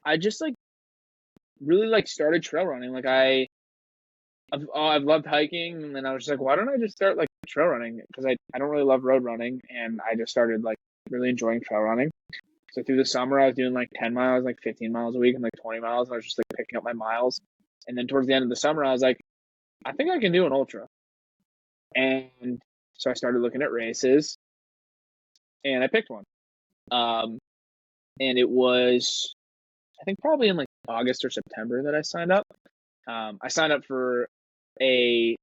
I just like really like started trail running. Like I've loved hiking, and then I was just like, why don't I just start like trail running? Because I don't really love road running, and I just started like really enjoying trail running. So through the summer, I was doing like 10 miles, like 15 miles a week, and like 20 miles. And I was just like picking up my miles. And then towards the end of the summer, I was like, I think I can do an ultra. And so I started looking at races, and I picked one. And it was, I think probably in like August or September that I signed up. I signed up for a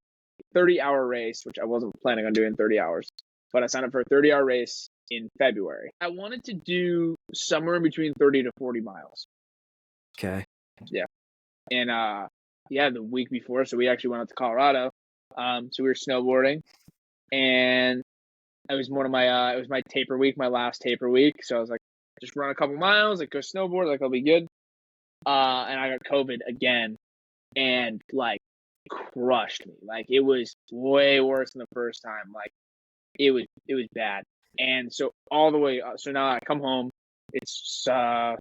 30-hour race, which I wasn't planning on doing 30 hours, but I signed up for a 30-hour race in February. I wanted to do somewhere in between 30 to 40 miles. Okay. Yeah. And the week before, so we actually went out to Colorado. So we were snowboarding, and it was one of my it was my taper week, my last taper week. So I was like, just run a couple miles, like go snowboard, like I'll be good. And I got COVID again, and like crushed me. Like it was way worse than the first time. Like it was bad. And so all the way, so now I come home. It's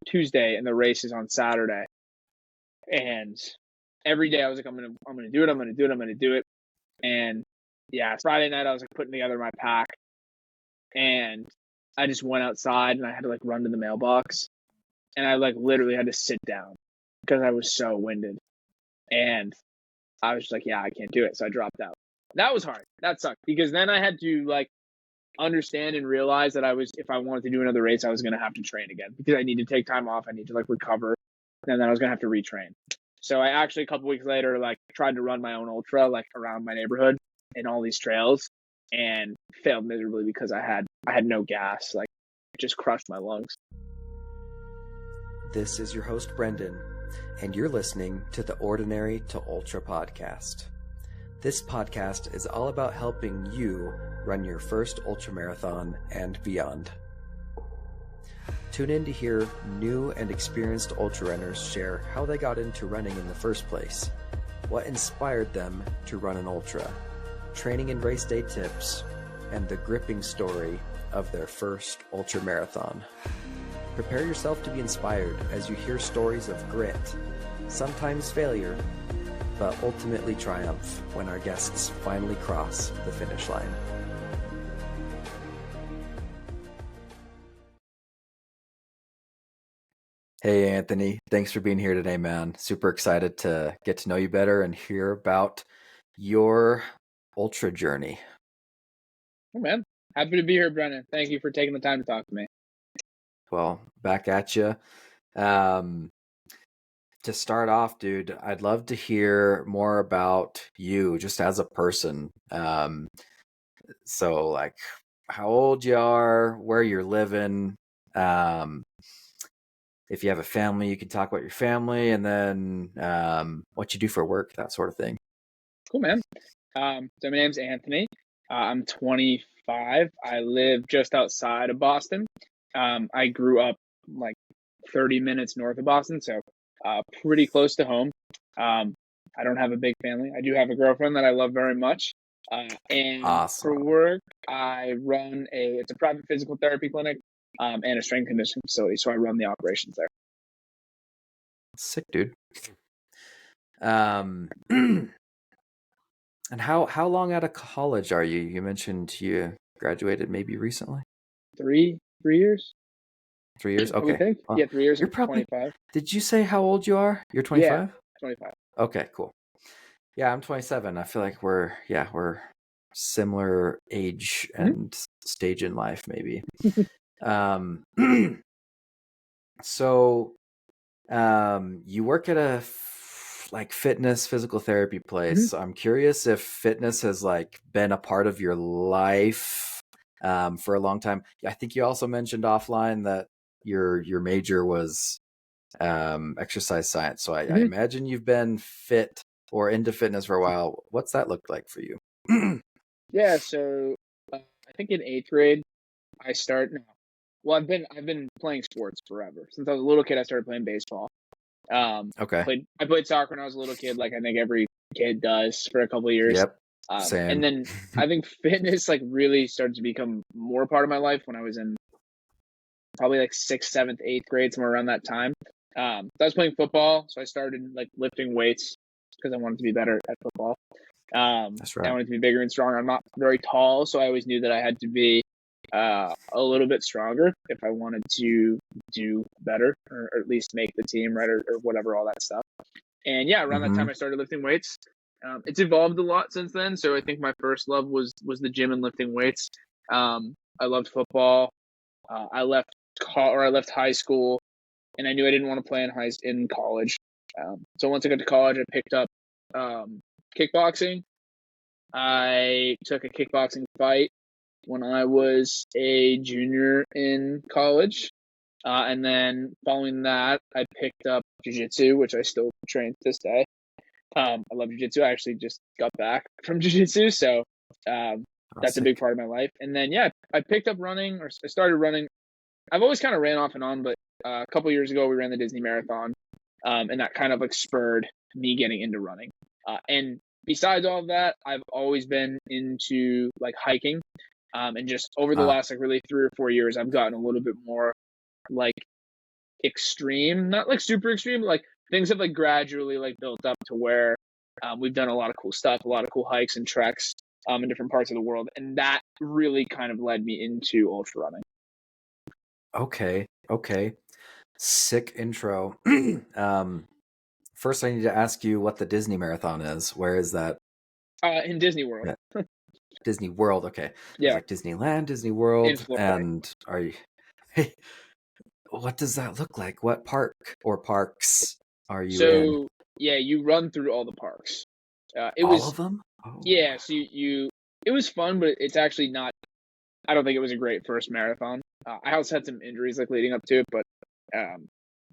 Tuesday, and the race is on Saturday. And every day I was like, I'm gonna do it. And yeah, Friday night I was like putting together my pack, and I just went outside, and I had to like run to the mailbox, and I like literally had to sit down because I was so winded. And I was just like, yeah, I can't do it. So I dropped out. That was hard. That sucked, because then I had to like understand and realize that if I wanted to do another race, I was going to have to train again, because I need to take time off. I need to like recover, and then I was going to have to retrain. So I actually, a couple weeks later, like tried to run my own ultra, like around my neighborhood in all these trails, and failed miserably because I had no gas, like just crushed my lungs. This is your host, Brendan, and you're listening to the Ordinary to Ultra podcast. This podcast is all about helping you run your first ultramarathon and beyond. Tune in to hear new and experienced ultra runners share how they got into running in the first place, what inspired them to run an ultra, training and race day tips, and the gripping story of their first ultramarathon. Prepare yourself to be inspired as you hear stories of grit, sometimes failure, but ultimately triumph when our guests finally cross the finish line. Hey, Anthony. Thanks for being here today, man. Super excited to get to know you better and hear about your ultra journey. Oh, man. Happy to be here, Brendan. Thank you for taking the time to talk to me. Well, back at you. To start off, dude, I'd love to hear more about you just as a person. So like how old you are, where you're living, if you have a family, you can talk about your family, and then what you do for work, that sort of thing. Cool, man. So my name's Anthony. I'm 25. I live just outside of Boston. I grew up like 30 minutes north of Boston, so pretty close to home. I don't have a big family. I do have a girlfriend that I love very much. And Awesome. For work, I run it's a private physical therapy clinic and a strength conditioning facility. So I run the operations there. Sick, dude. And how long out of college are you? You mentioned you graduated maybe recently. 3 years. 3 years. Okay. We think? Well, Yeah, 3 years. You're probably 25. Did you say how old you are? You're 25? Yeah, 25. Okay, cool. Yeah, I'm 27. I feel like we're similar age and stage in life, maybe. So, you work at a fitness physical therapy place. I'm curious if fitness has like been a part of your life for a long time. I think you also mentioned offline that your major was exercise science. So I imagine you've been fit or into fitness for a while. What's that looked like for you? Yeah, so I think in 8th grade I start now. Well, I've been playing sports forever. Since I was a little kid, I started playing baseball. Okay. I played soccer when I was a little kid, like I think every kid does, for a couple of years. Yep. Same. And then I think fitness like really started to become more part of my life when I was in probably like 6th, 7th, 8th grade, somewhere around that time. I was playing football, so I started like lifting weights because I wanted to be better at football. That's I right. wanted to be bigger and stronger. I'm not very tall, so I always knew that I had to be a little bit stronger if I wanted to do better, or at least make the team, right, or whatever, all that stuff. And yeah, around that Mm-hmm. time I started lifting weights. It's evolved a lot since then. So I think my first love was the gym and lifting weights. I loved football. I left high school, and I knew I didn't want to play in college. So once I got to college, I picked up kickboxing. I took a kickboxing fight when I was a junior in college. And then following that, I picked up Jiu-Jitsu, which I still train to this day. I love Jiu-Jitsu. I actually just got back from Jiu-Jitsu, so that's a big Sick. part of my life. And then, yeah, I picked up running, or I started running. I've always kind of ran off and on, but a couple years ago, we ran the Disney Marathon, and that kind of like spurred me getting into running. And besides all of that, I've always been into like hiking. And just over the last like really 3 or 4 years, I've gotten a little bit more like extreme, not like super extreme, but like things have like gradually like built up to where we've done a lot of cool stuff, a lot of cool hikes and treks in different parts of the world, and that really kind of led me into ultra running. Okay. Sick intro. First I need to ask you what the Disney Marathon is. Where is that? In Disney World. Yeah. Disney World, okay. Yeah. It's like Disneyland, Disney In World, Florida. and are you what does that look like? What park or parks are you in? So yeah, you run through all the parks. It All was of them? Oh. Yeah, so you it was fun, but it's actually not. I don't think it was a great first marathon. I also had some injuries like leading up to it, but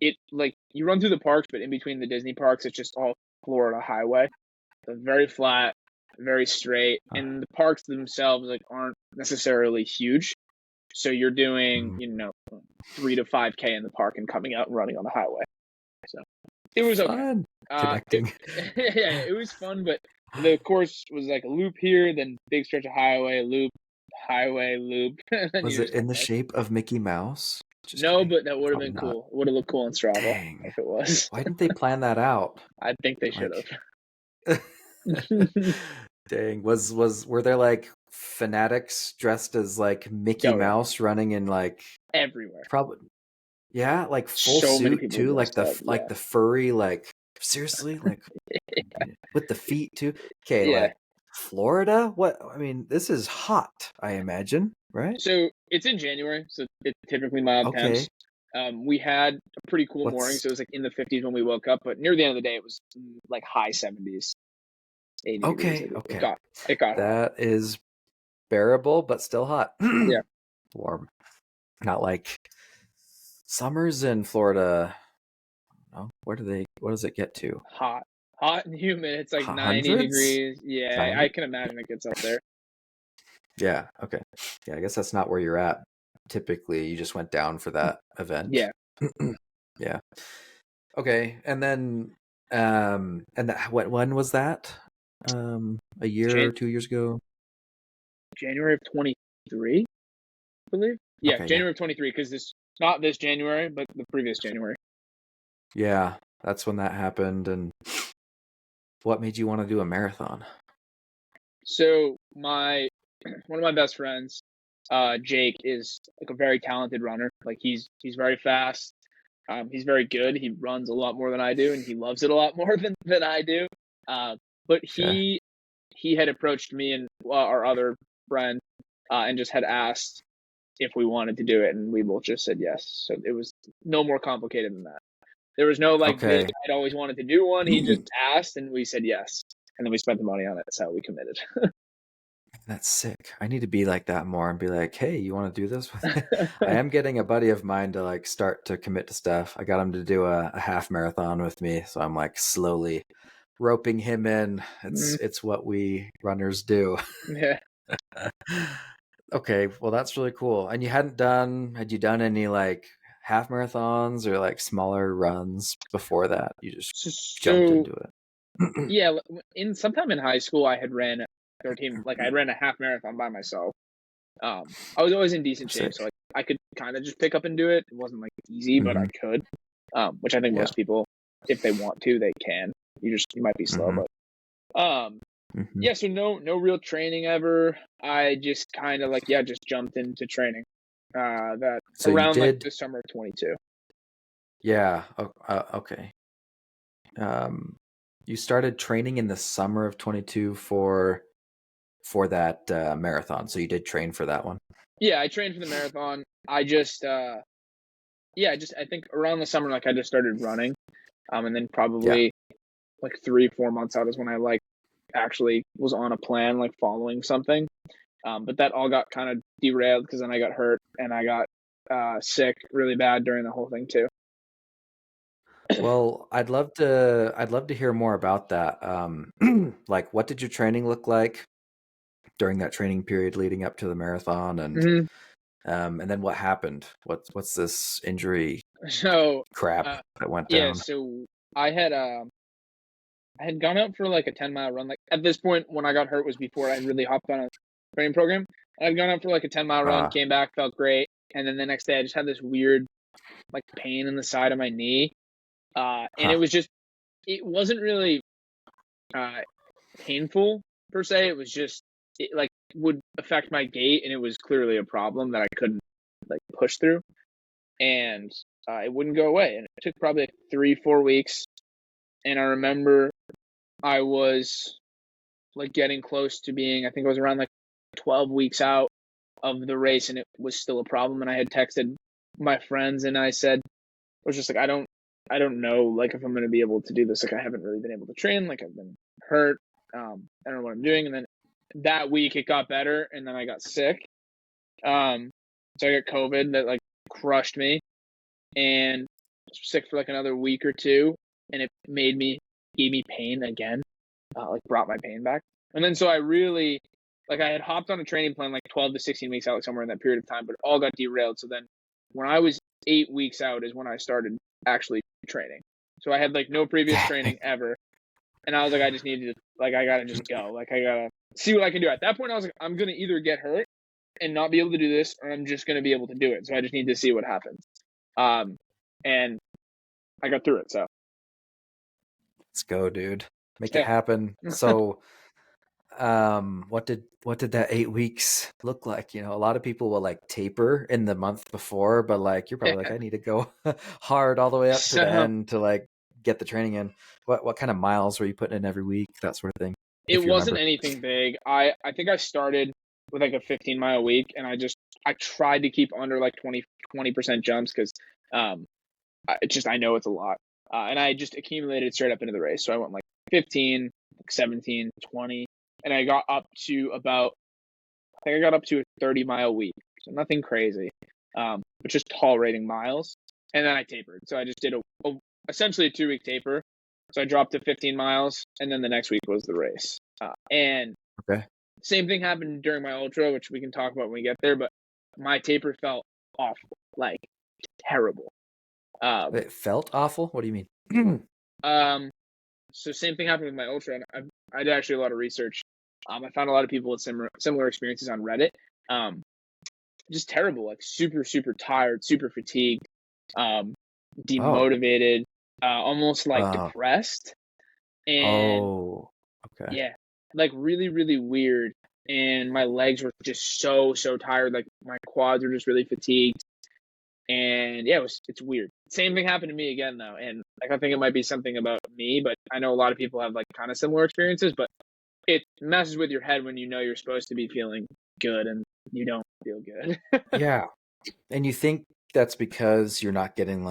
it like you run through the parks, but in between the Disney parks, it's just all Florida highway. So very flat, very straight, and the parks themselves like aren't necessarily huge. So you're doing 3 to 5K in the park and coming out and running on the highway. So it was fun. okay. Connecting. Yeah, it was fun, but the course was like a loop here, then big stretch of highway, loop, highway, loop. Was it in the shape of Mickey Mouse? Just No, kidding. but that would have been Probably not. cool. It would have looked cool on Strava Dang. if it was. Why didn't they plan that out? I think they should have. Dang. Were there like fanatics dressed as like Mickey Mouse running in like everywhere? Probably. Yeah, like full So many suit people too, like dressed the up, the furry, like seriously, like with the feet too. Okay, Yeah. like Florida? What? I mean, this is hot, I imagine, right? So it's in January, so it's typically mild temps. We had a pretty cool morning, so it was like in the 50s when we woke up, but near the end of the day, it was like high 70s, 80 degrees. Okay. It got hot. That is bearable, but still hot. Yeah. Warm. Not like summers in Florida. Oh, what does it get to? Hot and humid. It's like 90 Hundreds? degrees. Yeah, 90? I can imagine it gets up there. Yeah, okay. Yeah, I guess that's not where you're at. Typically, you just went down for that event. Yeah. Yeah. Okay, and then when was that? A year or 2 years ago? January of 23, I believe. Yeah, Okay, January of 23, because not this January, but the previous January. Yeah, that's when that happened. And what made you want to do a marathon? So one of my best friends, Jake, is like a very talented runner. Like he's very fast. He's very good. He runs a lot more than I do, and he loves it a lot more than I do. But he had approached me and our other friend, and just had asked if we wanted to do it, and we both just said yes. So it was no more complicated than that. There was no like big, I'd always wanted to do one. He just asked, and we said yes, and then we spent the money on it. That's how we committed. That's sick. I need to be like that more and be like, hey, you want to do this with me? I am getting a buddy of mine to like start to commit to stuff. I got him to do a half marathon with me, so I'm like slowly roping him in. It's what we runners do. Yeah. Okay, well that's really cool. And had you done any like half marathons or like smaller runs before that? You just jumped into it. Yeah, sometime in high school I had ran 13, like I ran a half marathon by myself. I was always in decent shape, so like I could kind of just pick up and do it. It wasn't like easy, but I could. which I think Yeah. most people, if they want to, they can. You might be slow, but yeah. So no real training ever. I just kind of just jumped into training. That So you around did, the summer of 22. yeah. Okay. You started training in the summer of 22 for that marathon. So you did train for that one. Yeah, I trained for the marathon. I just I think around the summer, I just started running. And then probably 3-4 months out is when I actually was on a plan, following something. But that all got kind of derailed because then I got hurt and I got sick really bad during the whole thing too. Well, I'd love to hear more about that. What did your training look like during that training period leading up to the marathon, and then what happened? What's this injury So crap that went yeah, down? so I had gone out for a 10-mile run. At this point, when I got hurt was before I really hopped on a training program. I'd gone out for a 10-mile run, came back, felt great, and then the next day I just had this weird pain in the side of my knee, and it wasn't really painful per se. It was just it would affect my gait, and it was clearly a problem that I couldn't push through, and it wouldn't go away. And it took probably 3-4 weeks, and I remember I was getting close to being, I think I was around 12 weeks out of the race, and it was still a problem. And I had texted my friends, and I said, I was just I don't know if I'm going to be able to do this. I haven't really been able to train. I've been hurt. I don't know what I'm doing. And then that week it got better, and then I got sick. So I got COVID that crushed me, and I was sick for another week or two, and it gave me pain again, brought my pain back. And then so I really I had hopped on a training plan 12 to 16 weeks out, somewhere in that period of time, but it all got derailed. So then when I was 8 weeks out is when I started actually training. So I had no previous training ever, and I was I just needed to I gotta just go. I gotta see what I can do. At that point, I was I'm gonna either get hurt and not be able to do this, or I'm just gonna be able to do it. So I just need to see what happens. And I got through it. So let's go, dude. Make it happen. So, what did that 8 weeks look like? A lot of people will taper in the month before, but you're probably I need to go hard all the way up to the end to get the training in. What kind of miles were you putting in every week? That sort of thing. It wasn't anything big. I think I started with a 15-mile week, and I tried to keep under 20% jumps because I know it's a lot. And I just accumulated straight up into the race. So I went 15, 17, 20, and I got up to a 30-mile week. So nothing crazy, but just tolerating miles. And then I tapered. So I just did essentially a 2-week taper. So I dropped to 15 miles, and then the next week was the race. And same thing happened during my ultra, which we can talk about when we get there, but my taper felt awful, terrible. It felt awful? What do you mean? So same thing happened with my ultra, and I did actually a lot of research. I found a lot of people with similar experiences on Reddit. Just terrible, super, super tired, super fatigued, demotivated, almost depressed. And yeah, really, really weird. And my legs were just so tired. My quads were just really fatigued. And yeah, it's weird. Same thing happened to me again though. And I think it might be something about me, but I know a lot of people have kind of similar experiences, but it messes with your head when you're supposed to be feeling good and you don't feel good. Yeah. And you think that's because you're not getting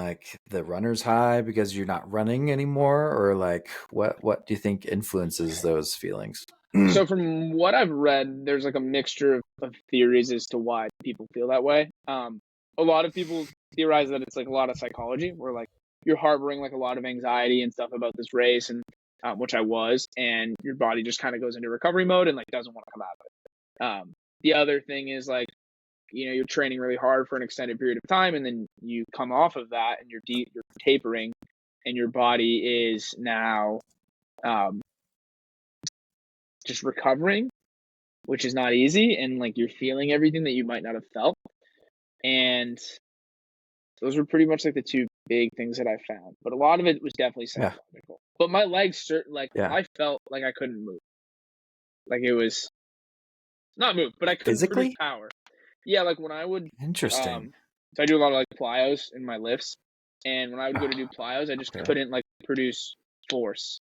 the runner's high because you're not running anymore, or what do you think influences those feelings? So from what I've read, there's a mixture of theories as to why people feel that way. A lot of people theorize that it's a lot of psychology, where you're harboring a lot of anxiety and stuff about this race, and which I was, and your body just kind of goes into recovery mode and doesn't want to come out of it. The other thing is you're training really hard for an extended period of time, and then you come off of that and you're tapering, and your body is now just recovering, which is not easy, and you're feeling everything that you might not have felt. And those were pretty much the two big things that I found, but a lot of it was definitely psychological. But my legs, I felt like I couldn't move. Like it was not move, but I couldn't produce Physically? power. Yeah, like when I would, Interesting. so I do a lot of like plyos in my lifts, and when I would go to do plyos, I just couldn't like produce force.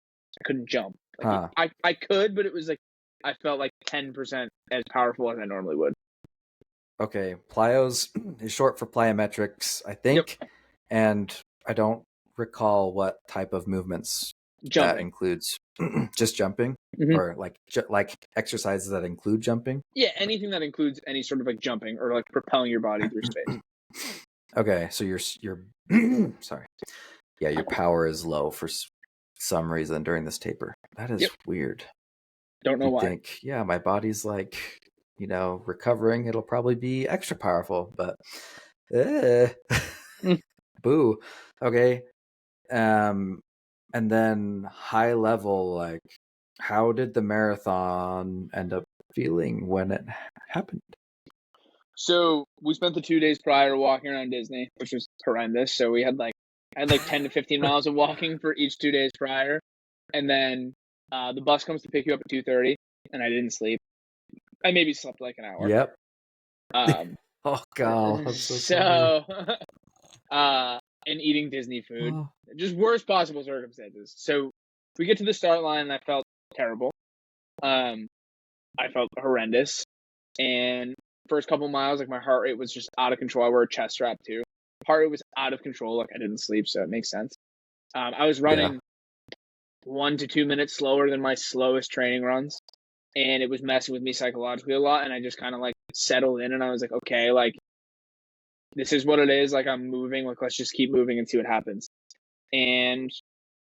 I couldn't jump. Like I could, but it was like I felt like 10% as powerful as I normally would. Okay, plyos is short for plyometrics, I think, and I don't recall what type of movements that includes. Just jumping, or like exercises that include jumping. Yeah, anything that includes any sort of like jumping or like propelling your body through space. Okay, so you're sorry. Yeah, your power is low for some reason during this taper. That is weird. Don't know why. Think, yeah, my body's like, recovering. It'll probably be extra powerful, but boo. Okay. And then high level, like, how did the marathon end up feeling when it happened? So we spent the 2 days prior walking around Disney, which was horrendous. So I had like 10 to 15 miles of walking for each 2 days prior. And then the bus comes to pick you up at 2:30, and I didn't sleep. I maybe slept like an hour. Yep. Oh God. So and eating Disney food, just worst possible circumstances. So we get to the start line, and I felt terrible. I felt horrendous, and first couple miles, like my heart rate was just out of control. I wore a chest strap too. Heart rate was out of control. Like I didn't sleep, so it makes sense. I was running 1 to 2 minutes slower than my slowest training runs, and it was messing with me psychologically a lot. And I just kind of like settled in, and I was like, okay, like this is what it is. Like I'm moving. Like let's just keep moving and see what happens. And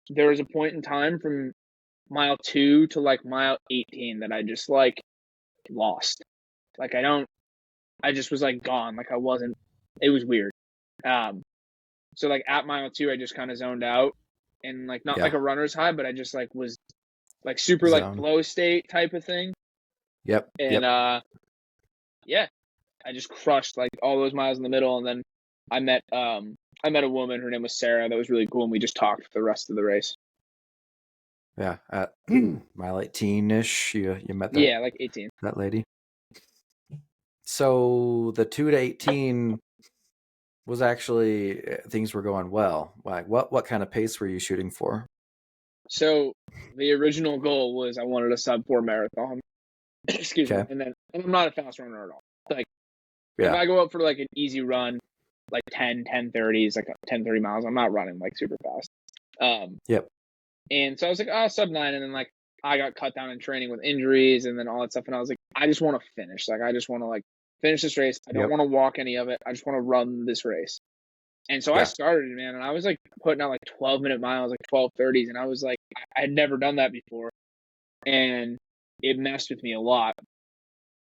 there was a point in time from mile 2 to like mile 18 that I just like lost. Like I just was like gone. Like I wasn't. It was weird. So like at mile 2, I just kind of zoned out, and like not like a runner's high, but I just like was like super like flow state type of thing. Yep. And I just crushed like all those miles in the middle, and then I met a woman. Her name was Sarah. That was really cool, and we just talked for the rest of the race. Yeah, at mile 18-ish, you met that. Yeah, like 18. That lady. So the 2 to 18 was actually things were going well. Like what kind of pace were you shooting for? So the original goal was I wanted a sub-4 marathon. Excuse me. And I'm not a fast runner at all. Like if I go up for like an easy run, like 10:30s, like 10:30 miles, I'm not running like super fast. And so I was like, sub 9, and then like I got cut down in training with injuries and then all that stuff, and I was like, I just want to finish. Like I just want to like finish this race. I don't want to walk any of it. I just want to run this race. And so I started, man, and I was like putting out like 12-minute miles, like 12:30s, and I was like, I had never done that before, and it messed with me a lot.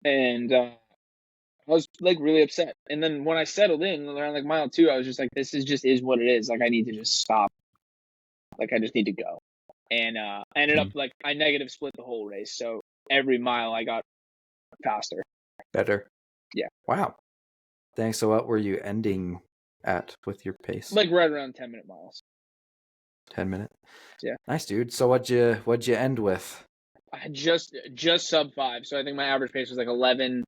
And I was like really upset. And then when I settled in around like mile 2, I was just like, this is what it is. Like I need to just stop. Like I just need to go. And I ended up like I negative split the whole race. So every mile I got faster. Better. Yeah. Wow. Thanks. So what were you ending at with your pace? Like right around 10-minute miles. 10 minute? Yeah. Nice, dude. So what'd you end with? I had just sub 5. So I think my average pace was like 11:10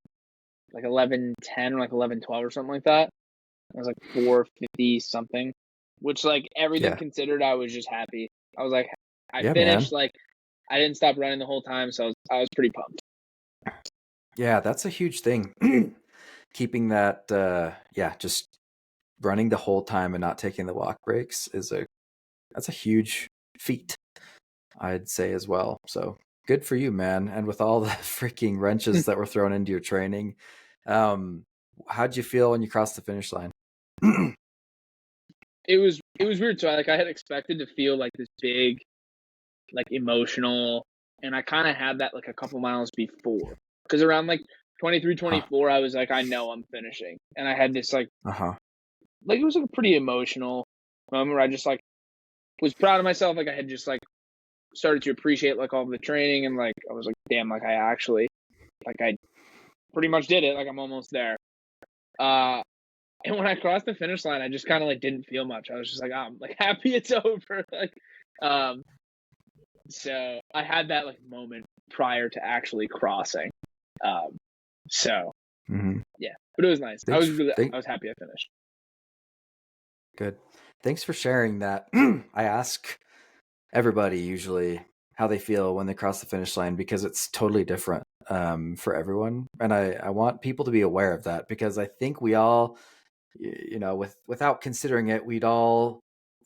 or like 11:12 or something like that. I was like 4:50 something, which like everything considered, I was just happy. I was like, I finished, man. Like I didn't stop running the whole time, so I was pretty pumped. Yeah, that's a huge thing. Keeping that, just running the whole time and not taking the walk breaks that's a huge feat, I'd say as well. So good for you, man. And with all the freaking wrenches that were thrown into your training, how'd you feel when you crossed the finish line? It was weird. So I had expected to feel like this big, like emotional, and I kind of had that like a couple miles before, because around like 23, 24, I was like, I know I'm finishing, and I had this like, like it was like a pretty emotional moment where I just like was proud of myself. Like I had just like started to appreciate like all of the training, and like I was like, damn, like I actually, like I pretty much did it. Like I'm almost there. And when I crossed the finish line, I just kind of like didn't feel much. I was just like, I'm like happy it's over. Like, um, so I had that like moment prior to actually crossing. So yeah, but it was nice. I was happy I finished. Good. Thanks for sharing that. I ask everybody usually how they feel when they cross the finish line because it's totally different for everyone. And I want people to be aware of that because I think we all, without considering it, we'd all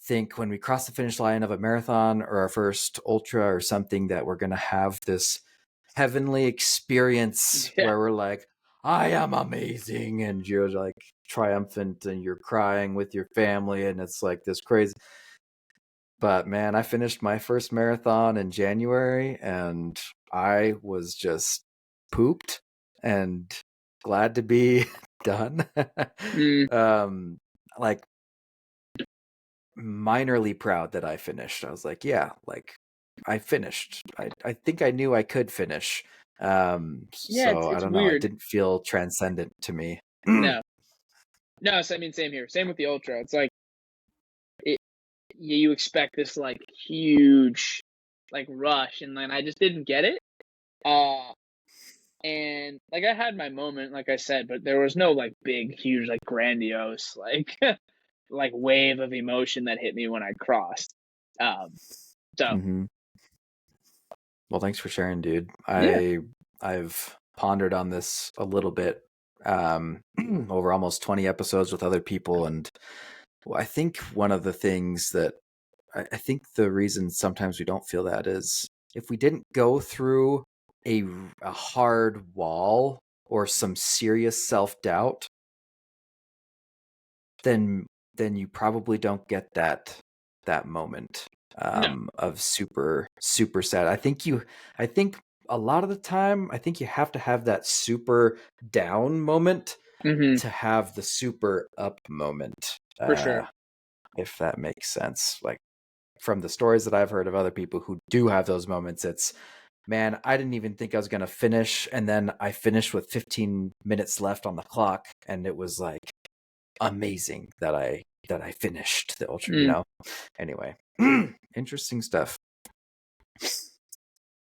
think when we cross the finish line of a marathon or our first ultra or something that we're going to have this heavenly experience where we're like, I am amazing. And you're like triumphant and you're crying with your family. And it's like this crazy. But man, I finished my first marathon in January and I was just pooped and glad to be done. Like minorly proud that I finished. I was like, yeah, like I finished. I think I knew I could finish. Yeah, so it's I don't know. weird. It didn't feel transcendent to me. No. So, I mean, same here. Same with the ultra. It's like you expect this like huge like rush, and then I just didn't get it. And like I had my moment, like I said, but there was no like big, huge, like grandiose, like like wave of emotion that hit me when I crossed. So Well, thanks for sharing, dude. yeah. I've pondered on this a little bit over almost 20 episodes with other people, and I think one of the things that I think the reason sometimes we don't feel that is if we didn't go through a hard wall or some serious self-doubt, then you probably don't get that moment of super sad. I think a lot of the time I think you have to have that super down moment to have the super up moment. For sure. If that makes sense. Like from the stories that I've heard of other people who do have those moments, it's, man, I didn't even think I was going to finish. And then I finished with 15 minutes left on the clock. And it was like amazing that I finished the ultra, Anyway, interesting stuff.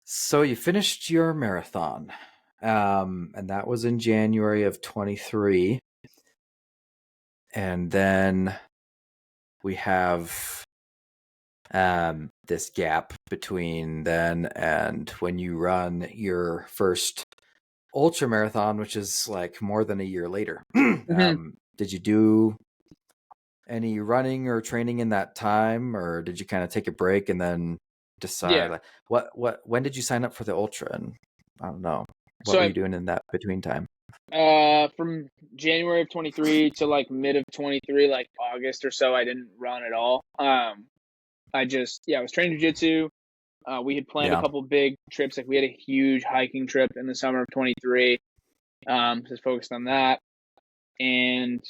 So you finished your marathon. And that was in January of 23. And then we have this gap between then and when you run your first ultra marathon, which is like more than a year later. Did you do any running or training in that time, or did you kind of take a break and then decide like when did you sign up for the ultra? And I don't know, what were you doing in that between time? From January of 23 to like mid of 23, like August or so, I didn't run at all. I was training jiu-jitsu. We had planned a couple big trips. Like we had a huge hiking trip in the summer of 23. Just focused on that and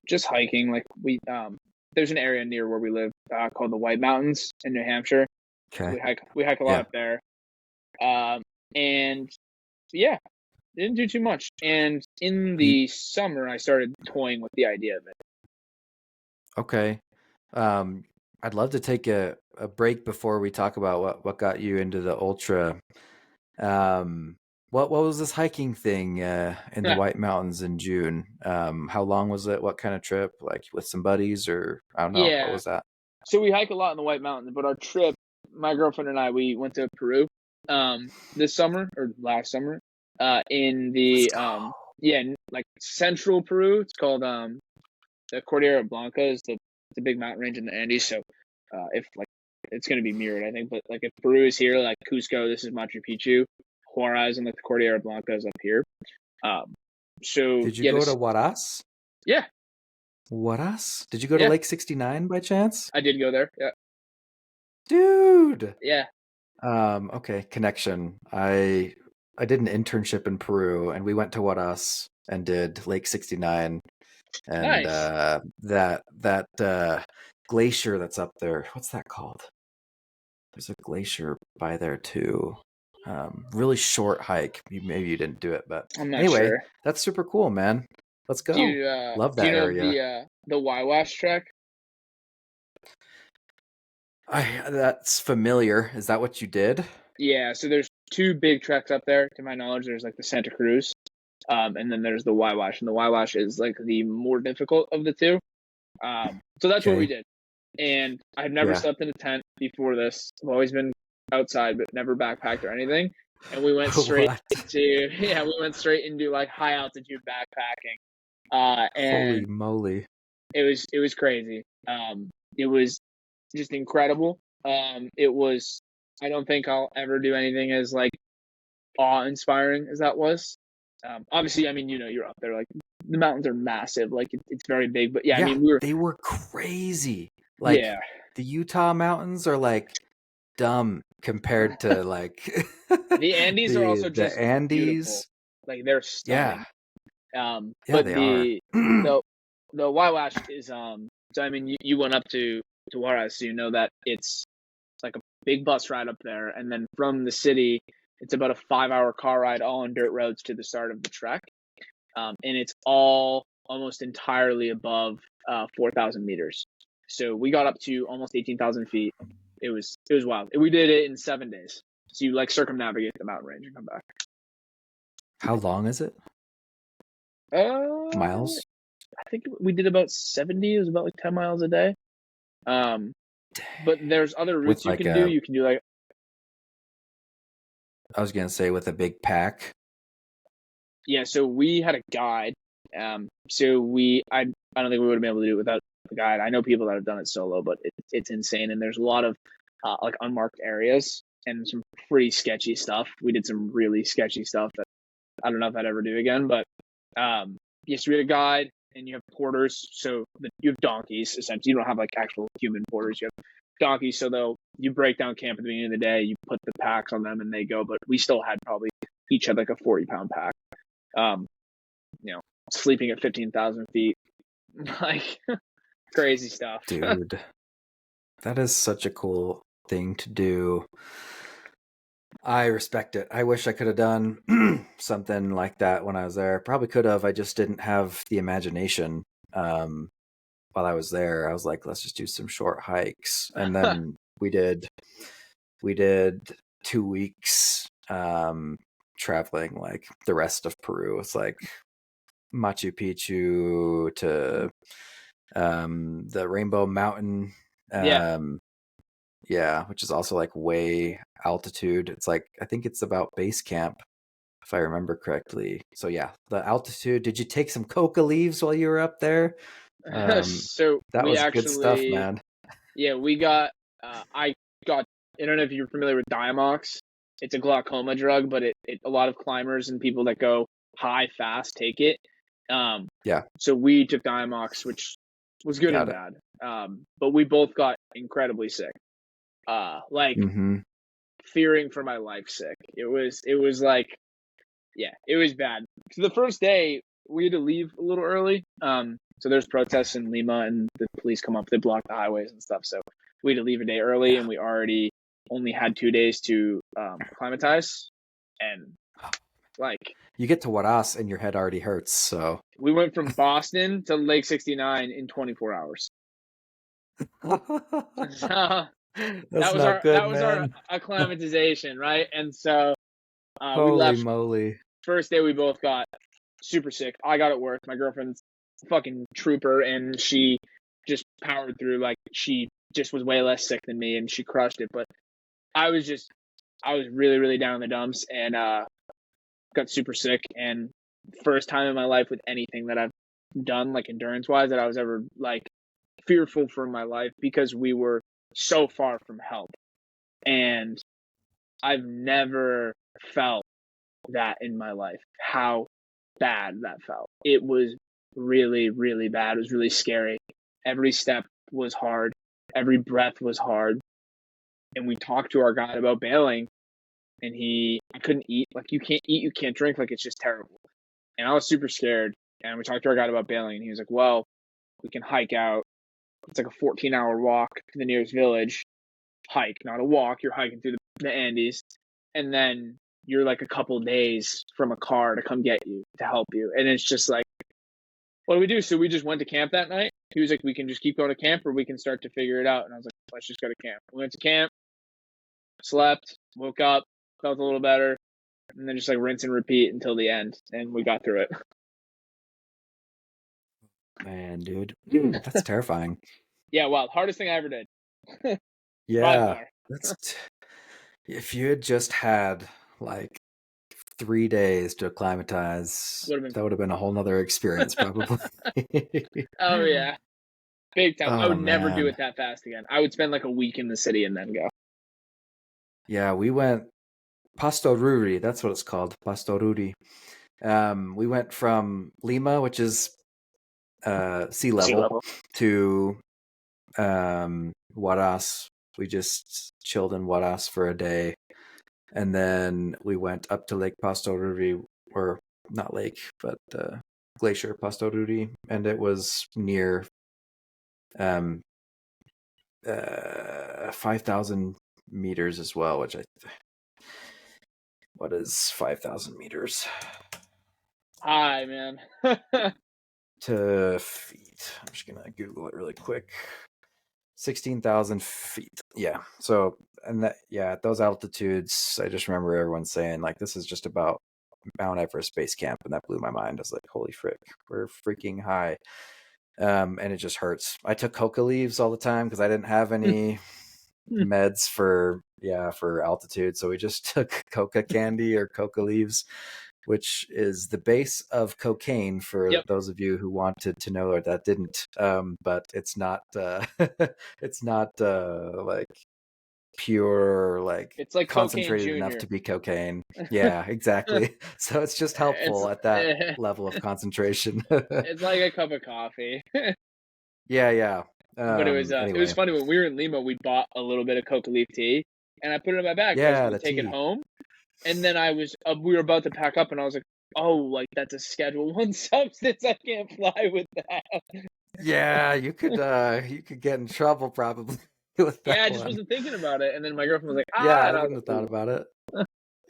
just hiking. Like there's an area near where we live called the White Mountains in New Hampshire. Okay. We hike a lot up there. And yeah, didn't do too much. And in the summer, I started toying with the idea of it. Okay. I'd love to take a break before we talk about what got you into the ultra. What was this hiking thing in the White Mountains in June? How long was it? What kind of trip? Like with some buddies or I don't know. Yeah. What was that? So we hike a lot in the White Mountains, but our trip, my girlfriend and I, we went to Peru this summer or last summer in the like central Peru. It's called the Cordillera Blanca is the big mountain range in the Andes. So if like it's going to be mirrored, I think, but like if Peru is here, like Cusco, this is Machu Picchu, Juarez, and like the Cordillera Blanca is up here. So did you go to Huaraz? Yeah. Huaraz? Did you go to Lake 69 by chance? I did go there. Yeah. Dude. Yeah. Okay, connection. I did an internship in Peru and we went to Huaraz and did Lake 69 and nice. that glacier that's up there. What's that called? There's a glacier by there too. Really short hike. Maybe you didn't do it, but I'm not anyway, sure. that's super cool, man. Let's Do go. you Love do you that know area. the Wawash trek? That's familiar. Is that what you did? Yeah, so there's two big treks up there. To my knowledge, there's like the Santa Cruz, and then there's the Wawash, and the Wawash is like the more difficult of the two. So that's what we Okay. did. And I've never Yeah. slept in a tent before this. I've always been outside, but never backpacked or anything. And we went straight What? we went straight into like high altitude backpacking. And Holy moly. it was crazy. It was just incredible. It was, I don't think I'll ever do anything as like awe-inspiring as that was. Obviously, I mean, you're up there, like the mountains are massive, like it's very big. But yeah, I Yeah, mean, we were, they were crazy. Like yeah, the Utah mountains are like dumb compared to like the Andes are also the just beautiful, Andes. like they're Yeah. stunning. Yeah, But they are. the the Wawash is so I mean, you went up to Juarez, so you know that it's like a big bus ride up there, and then from the city, it's about a 5-hour car ride, all on dirt roads to the start of the trek. And it's all almost entirely above 4,000 meters. So we got up to almost 18,000 feet. It was wild. We did it in 7 days. So you like circumnavigate the mountain range and come back. How long is it? Miles? I think we did about 70. It was about like 10 miles a day. But there's other routes With you like can do. a, You can do like, I was gonna say with a big pack. yeah. So we had a guide. I don't think we would have been able to do it without the guide. I know people that have done it solo, but it's insane. And there's a lot of like unmarked areas and some pretty sketchy stuff. We did some really sketchy stuff that I don't know if I'd ever do again. But yes, we had a guide, and you have porters. So you have donkeys essentially. You don't have like actual human porters. You have donkeys. So you break down camp at the beginning of the day. You put the packs on them, and they go. But we still had probably each had like a 40-pound pack. Um, sleeping at 15,000 feet, like crazy stuff. Dude, that is such a cool thing to do. I respect it. I wish I could have done something like that when I was there. Probably could have. I just didn't have the imagination. While I was there, I was like, let's just do some short hikes. And then we did 2 weeks traveling like the rest of Peru. It's like Machu Picchu to the Rainbow Mountain. Yeah. Yeah, which is also like way altitude. It's like, I think it's about base camp, if I remember correctly. So yeah, the altitude. Did you take some coca leaves while you were up there? So That we was good stuff, actually, man. yeah, we got, I got, I don't know if you're familiar with Diamox. It's a glaucoma drug, but a lot of climbers and people that go high fast take it. Yeah, So we took Diamox, which was good and got it. bad. But we both got incredibly sick. Like Mm-hmm. fearing for my life sick. It was like, yeah, it was bad. So the first day we had to leave a little early. So there's protests in Lima, and the police come up, they block the highways and stuff. So we had to leave a day early, and we already only had 2 days to acclimatize. And like, You get to Huaraz and your head already hurts. So we went from Boston to Lake 69 in 24 hours. So that's not good, that was our man. acclimatization, right? And so we Holy left. moly. First day we both got super sick. I got it worse. My girlfriend's a fucking trooper, and she just powered through. Like, she just was way less sick than me, and she crushed it. But I was really, really down in the dumps, and got super sick. And first time in my life with anything that I've done, like endurance wise, that I was ever like fearful for my life, because we were so far from help. And I've never felt that in my life, how bad that felt. It was really, really bad. It was really scary. Every step was hard. Every breath was hard. And we talked to our guide about bailing, and I couldn't eat. Like, you can't eat, you can't drink. Like, it's just terrible. And I was super scared. And we talked to our guide about bailing, and he was like, well, we can hike out. It's like a 14-hour walk to the nearest village. Hike, not a walk. You're hiking through the Andes. And then you're like a couple days from a car to come get you, to help you. And it's just like, what do we do? So we just went to camp that night. He was like, we can just keep going to camp or we can start to figure it out. And I was like, let's just go to camp. We went to camp, slept, woke up, felt a little better, and then just like rinse and repeat until the end. And we got through it. Man, dude, that's terrifying. Yeah, wow. Hardest thing I ever did. Yeah, if you had just had like 3 days to acclimatize, that would have been a whole nother experience, probably. Oh yeah, big time. I would never do man. it that fast again. I would spend like a week in the city and then go. Yeah, we went Pastoruri. That's what it's called, Pastoruri. We went from Lima, which is sea level, to Huaraz. We just chilled in Huaraz for a day, and then we went up to Lake Pastoruri, or not lake, but glacier Pastoruri, and it was near 5,000 meters as well, which what is 5,000 meters? Hi, man. To feet. I'm just gonna Google it really quick. 16,000 feet. Yeah. So, and that, yeah, at those altitudes, I just remember everyone saying like, this is just about Mount Everest base camp, and that blew my mind. I was like, holy frick, we're freaking high. And it just hurts. I took coca leaves all the time because I didn't have any meds for altitude, so we just took coca candy or coca leaves, which is the base of cocaine for those of you who wanted to know or that didn't. But it's not it's not like pure, like it's like concentrated enough to be cocaine. Yeah, exactly. So it's just helpful at that level of concentration. It's like a cup of coffee. Yeah. But it was anyway. It was funny when we were in Lima. We bought a little bit of coca leaf tea, and I put it in my bag. Yeah, I was going to take it home. And then we were about to pack up, and I was like, "Oh, like that's a Schedule 1 substance. I can't fly with that." Yeah, you could get in trouble probably with that. Yeah, I just wasn't thinking about it, and then my girlfriend was like, "Yeah, I wouldn't have thought about it."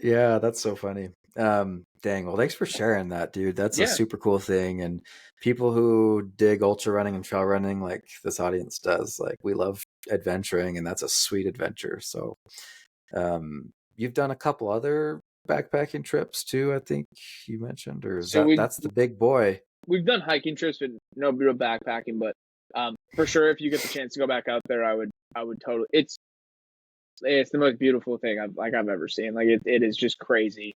Yeah, that's so funny. Dang. Well, thanks for sharing that, dude. That's a super cool thing, and people who dig ultra running and trail running, like this audience does, like we love adventuring, and that's a sweet adventure. So, you've done a couple other backpacking trips too, I think you mentioned, or is that's the big boy? We've done hiking trips, but no real backpacking. But for sure, if you get the chance to go back out there, I would totally. It's the most beautiful thing I've ever seen. Like it is just crazy.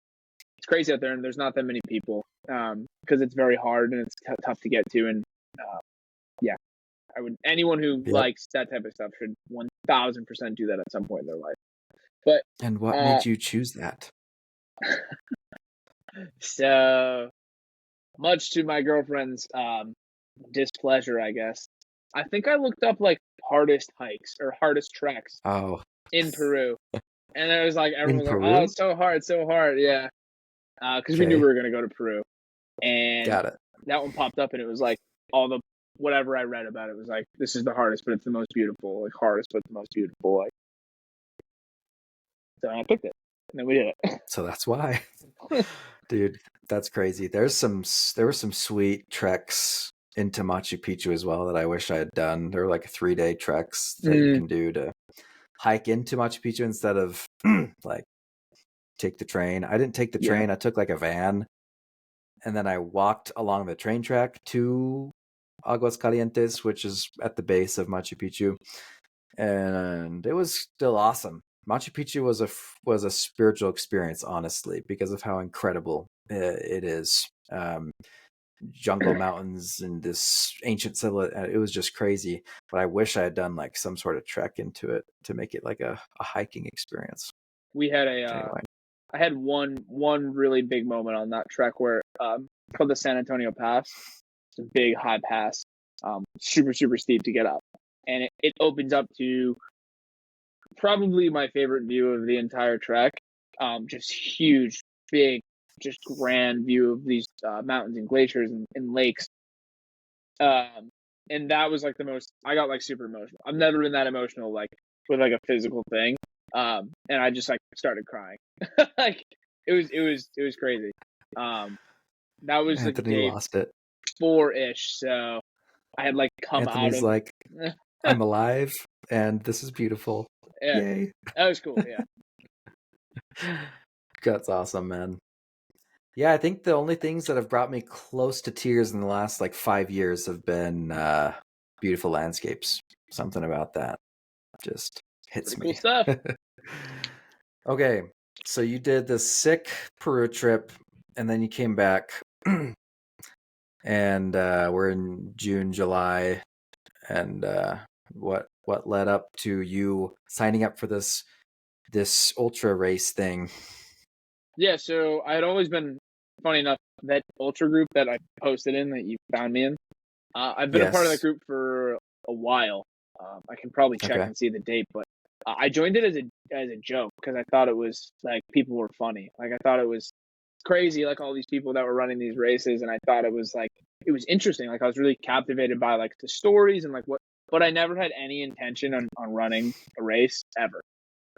It's crazy out there, and there's not that many people because it's very hard and it's tough to get to. And I would anyone who likes that type of stuff should 1,000% do that at some point in their life. But and what made you choose that? So much to my girlfriend's displeasure, I guess. I think I looked up like hardest hikes or hardest treks in Peru. And it was like, everyone was like, oh, it's so hard. Yeah. Because we knew we were going to go to Peru. And got it. That one popped up, and it was like whatever I read about it was like, this is the hardest, but it's the most beautiful. Like hardest, but the most beautiful. Like, so I picked it. And then we did it. So that's why. Dude, that's crazy. There were some sweet treks into Machu Picchu as well that I wish I had done. There were like 3-day treks that you can do to hike into Machu Picchu instead of like take the train. I didn't take the train. I took like a van, and then I walked along the train track to Aguascalientes, which is at the base of Machu Picchu, and it was still awesome. Machu Picchu was a spiritual experience, honestly, because of how incredible it is. Jungle mountains and this ancient civilization. It was just crazy. But I wish I had done like some sort of trek into it to make it like a hiking experience. We had I had one really big moment on that trek where called the San Antonio Pass. It's a big high pass, super steep to get up, and it opens up to probably my favorite view of the entire trek. Just huge, big, just grand view of these mountains and glaciers and lakes. And that was like the most. I got like super emotional. I've never been that emotional like with like a physical thing. And I just like started crying. Like it was crazy. That was Anthony lost it. 4-ish, so I had like come Anthony's out of. like, I'm alive, and this is beautiful. Yeah, Yay! that was cool. Yeah, That's awesome, man. Yeah, I think the only things that have brought me close to tears in the last like 5 years have been beautiful landscapes. Something about that just hits pretty cool me. stuff. Okay, so you did this sick Peru trip, and then you came back, and we're in June, July, and what led up to you signing up for this ultra race thing? Yeah, so I had always been, funny enough, that ultra group that I posted in that you found me in. I've been a part of that Yes. group for a while. I can probably check Okay. and see the date, but I joined it as a joke because I thought it was like people were funny. Like I thought it was crazy, like all these people that were running these races, and I thought it was interesting. Like I was really captivated by like the stories and like what. But I never had any intention on running a race ever.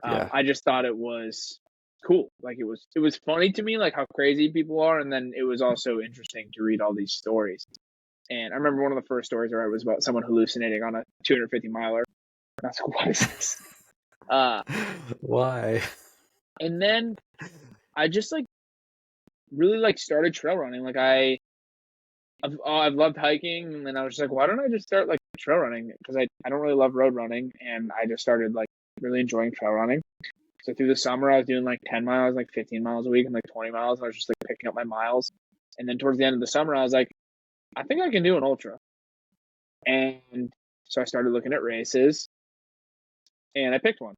Yeah. I just thought it was cool. Like it was funny to me, like how crazy people are, and then it was also interesting to read all these stories. And I remember one of the first stories I read was about someone hallucinating on a 250 miler. And I was like, what is this? Why? And then I just like really like started trail running. Like I've loved hiking, and then I was just like, why don't I just start like trail running? Because I don't really love road running, and I just started like really enjoying trail running. So through the summer, I was doing like 10 miles, like 15 miles a week, and like 20 miles. And I was just like picking up my miles. And then towards the end of the summer, I was like, I think I can do an ultra. And so I started looking at races, and I picked one.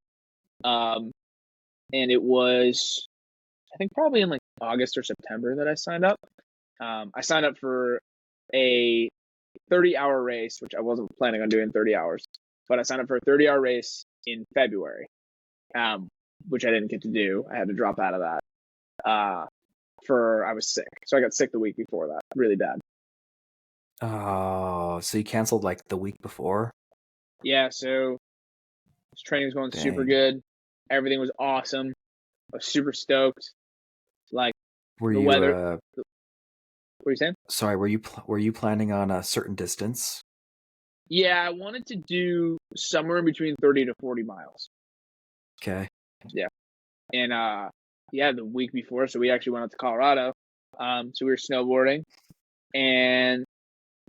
And it was, I think, probably in like August or September that I signed up. I signed up for a 30-hour race, which I wasn't planning on doing 30 hours, but I signed up for a 30-hour race in February, which I didn't get to do. I had to drop out of that. I was sick. So I got sick the week before that, really bad. Oh, so you canceled like the week before? Yeah, so training was going super Dang. good. Everything was awesome. I was super stoked. Like Were the you weather. What were you saying? sorry, were you planning on a certain distance? Yeah, I wanted to do somewhere in between 30 to 40 miles. Okay. Yeah. And yeah, the week before, so we actually went out to Colorado. So we were snowboarding, and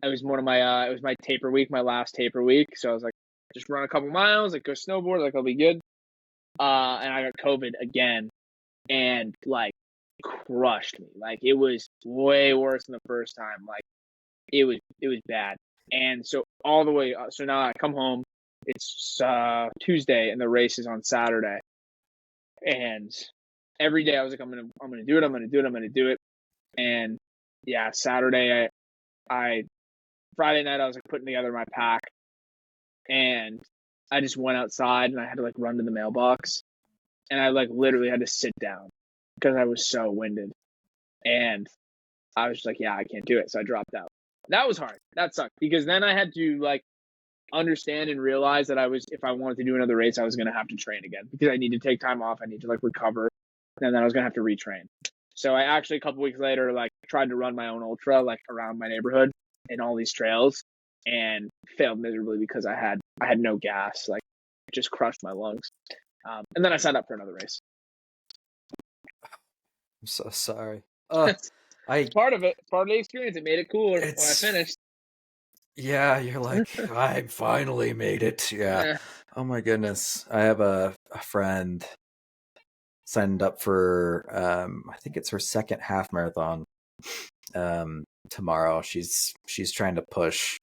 it was it was my taper week, my last taper week. So I was like, just run a couple miles, like go snowboard, like I'll be good. And I got COVID again, and like crushed me. Like it was way worse than the first time. Like it was bad. And so all the way, so now I come home. It's Tuesday, and the race is on Saturday. And every day I was like, I'm gonna do it. I'm gonna do it. I'm gonna do it. And yeah, Saturday, I Friday night I was like putting together my pack, and I just went outside and I had to like run to the mailbox, and I like literally had to sit down because I was so winded, and I was just like, yeah, I can't do it. So I dropped out. That was hard. That sucked because then I had to like understand and realize that if I wanted to do another race, I was going to have to train again because I need to take time off. I need to like recover, and then I was going to have to retrain. So I actually a couple weeks later like tried to run my own ultra like around my neighborhood in all these trails, and failed miserably because I had no gas. Like it just crushed my lungs. And then I signed up for another race. I'm so sorry. It's part of it. It's part of the experience. It made it cooler when I finished. Yeah, you're like, I finally made it. Yeah. Oh my goodness. I have a friend signed up for I think it's her second half marathon tomorrow. She's trying to push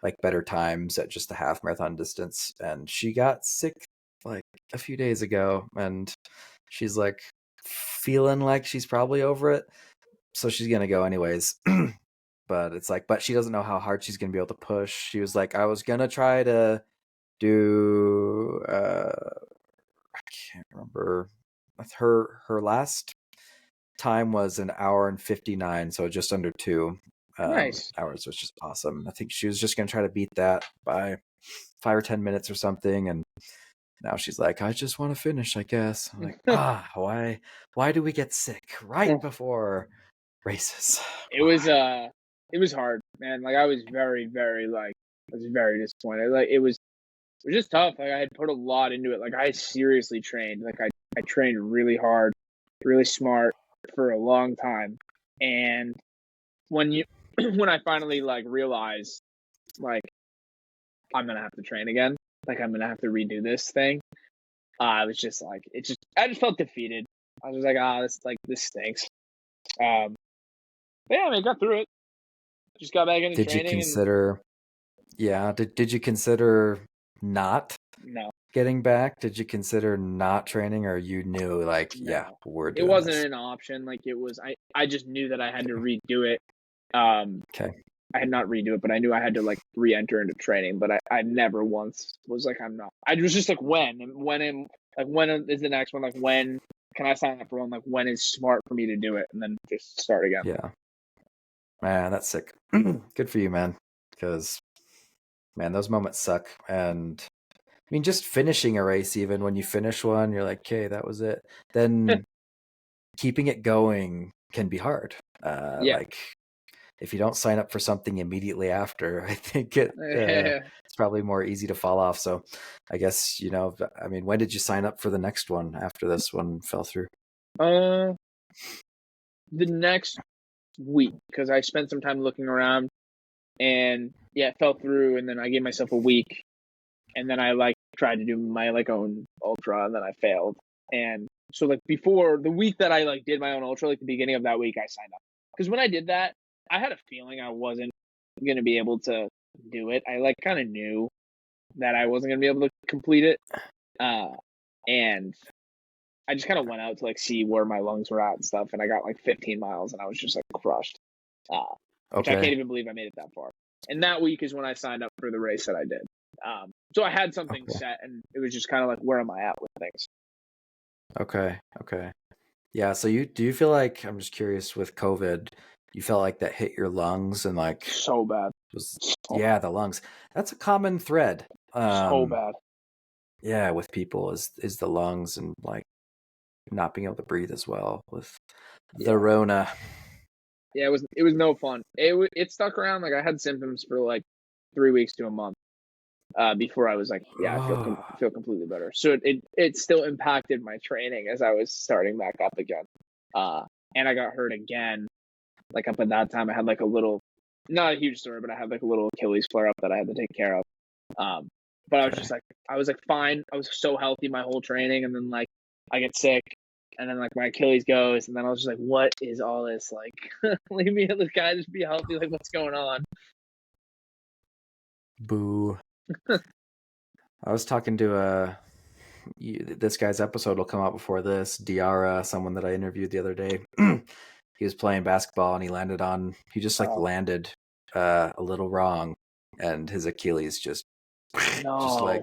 like better times at just the half marathon distance, and she got sick like a few days ago, and she's like feeling like she's probably over it, so she's gonna go anyways. But it's like, but she doesn't know how hard she's gonna be able to push. She was like, I was gonna try to do I can't remember, her last time was an hour and 59, so just under 2 Nice. hours, which is awesome. I think she was just gonna try to beat that by 5 or 10 minutes or something, and now she's like, I just want to finish, I guess. I'm like, why do we get sick right before races? It was it was hard, man. Like I was very, very I was very disappointed. Like it was just tough. Like I had put a lot into it. Like I seriously trained. Like I trained really hard, really smart for a long time. And when when I finally like realized like I'm gonna have to train again, like I'm gonna have to redo this thing, I was just like I just felt defeated. I was like, this stinks. But yeah, I mean, I got through it. Just got back into Did you training consider? Yeah. Did you consider not no. getting back? Did you consider not training, or you knew like, yeah, No, we're it doing wasn't this? an option. Like it was, I just knew that I had to redo it. Okay. I had not redo it, but I knew I had to like re-enter into training. But I never once was like, I'm not. I was just like, when is the next one? Like, when can I sign up for one? Like, when is smart for me to do it? And then just start again. Yeah. Man, that's sick. Good for you, man. Because, man, those moments suck. And I mean, just finishing a race, even when you finish one, you're like, okay, that was it. Then keeping it going can be hard. Yeah. Like, if you don't sign up for something immediately after, I think it's probably more easy to fall off. So I guess, I mean, when did you sign up for the next one after this one fell through? The next week, because I spent some time looking around, and yeah, it fell through, and then I gave myself a week, and then I like tried to do my like own ultra, and then I failed. And so like before the week that I like did my own ultra, like the beginning of that week, I signed up, because when I did that, I had a feeling I wasn't gonna be able to do it. I like kind of knew that I wasn't gonna be able to complete it, and I just kind of went out to like see where my lungs were at and stuff, and I got like 15 miles, and I was just like crushed. Which I can't even believe I made it that far. And that week is when I signed up for the race that I did. So I had something set, and it was just kind of like, where am I at with things? Okay. Yeah. So do you feel like, I'm just curious, with COVID, you felt like that hit your lungs and like So bad. the lungs. That's a common thread. So bad. Yeah, with people is the lungs and like not being able to breathe as well with the Rona. Yeah, it was no fun. It stuck around. Like I had symptoms for like 3 weeks to a month before I was like, yeah, I feel completely better. So it still impacted my training as I was starting back up again. And I got hurt again. Like up at that time, I had like a little, not a huge story, but I had like a little Achilles flare up that I had to take care of. But I was just like, fine. I was so healthy my whole training, and then like I get sick, and then like my Achilles goes, and then I was just like, what is all this? Like, leave me, this guy, just be healthy. Like, what's going on? Boo. I was talking to this guy's episode will come out before this. Diarra, someone that I interviewed the other day. He was playing basketball and he just landed a little wrong, and his Achilles just like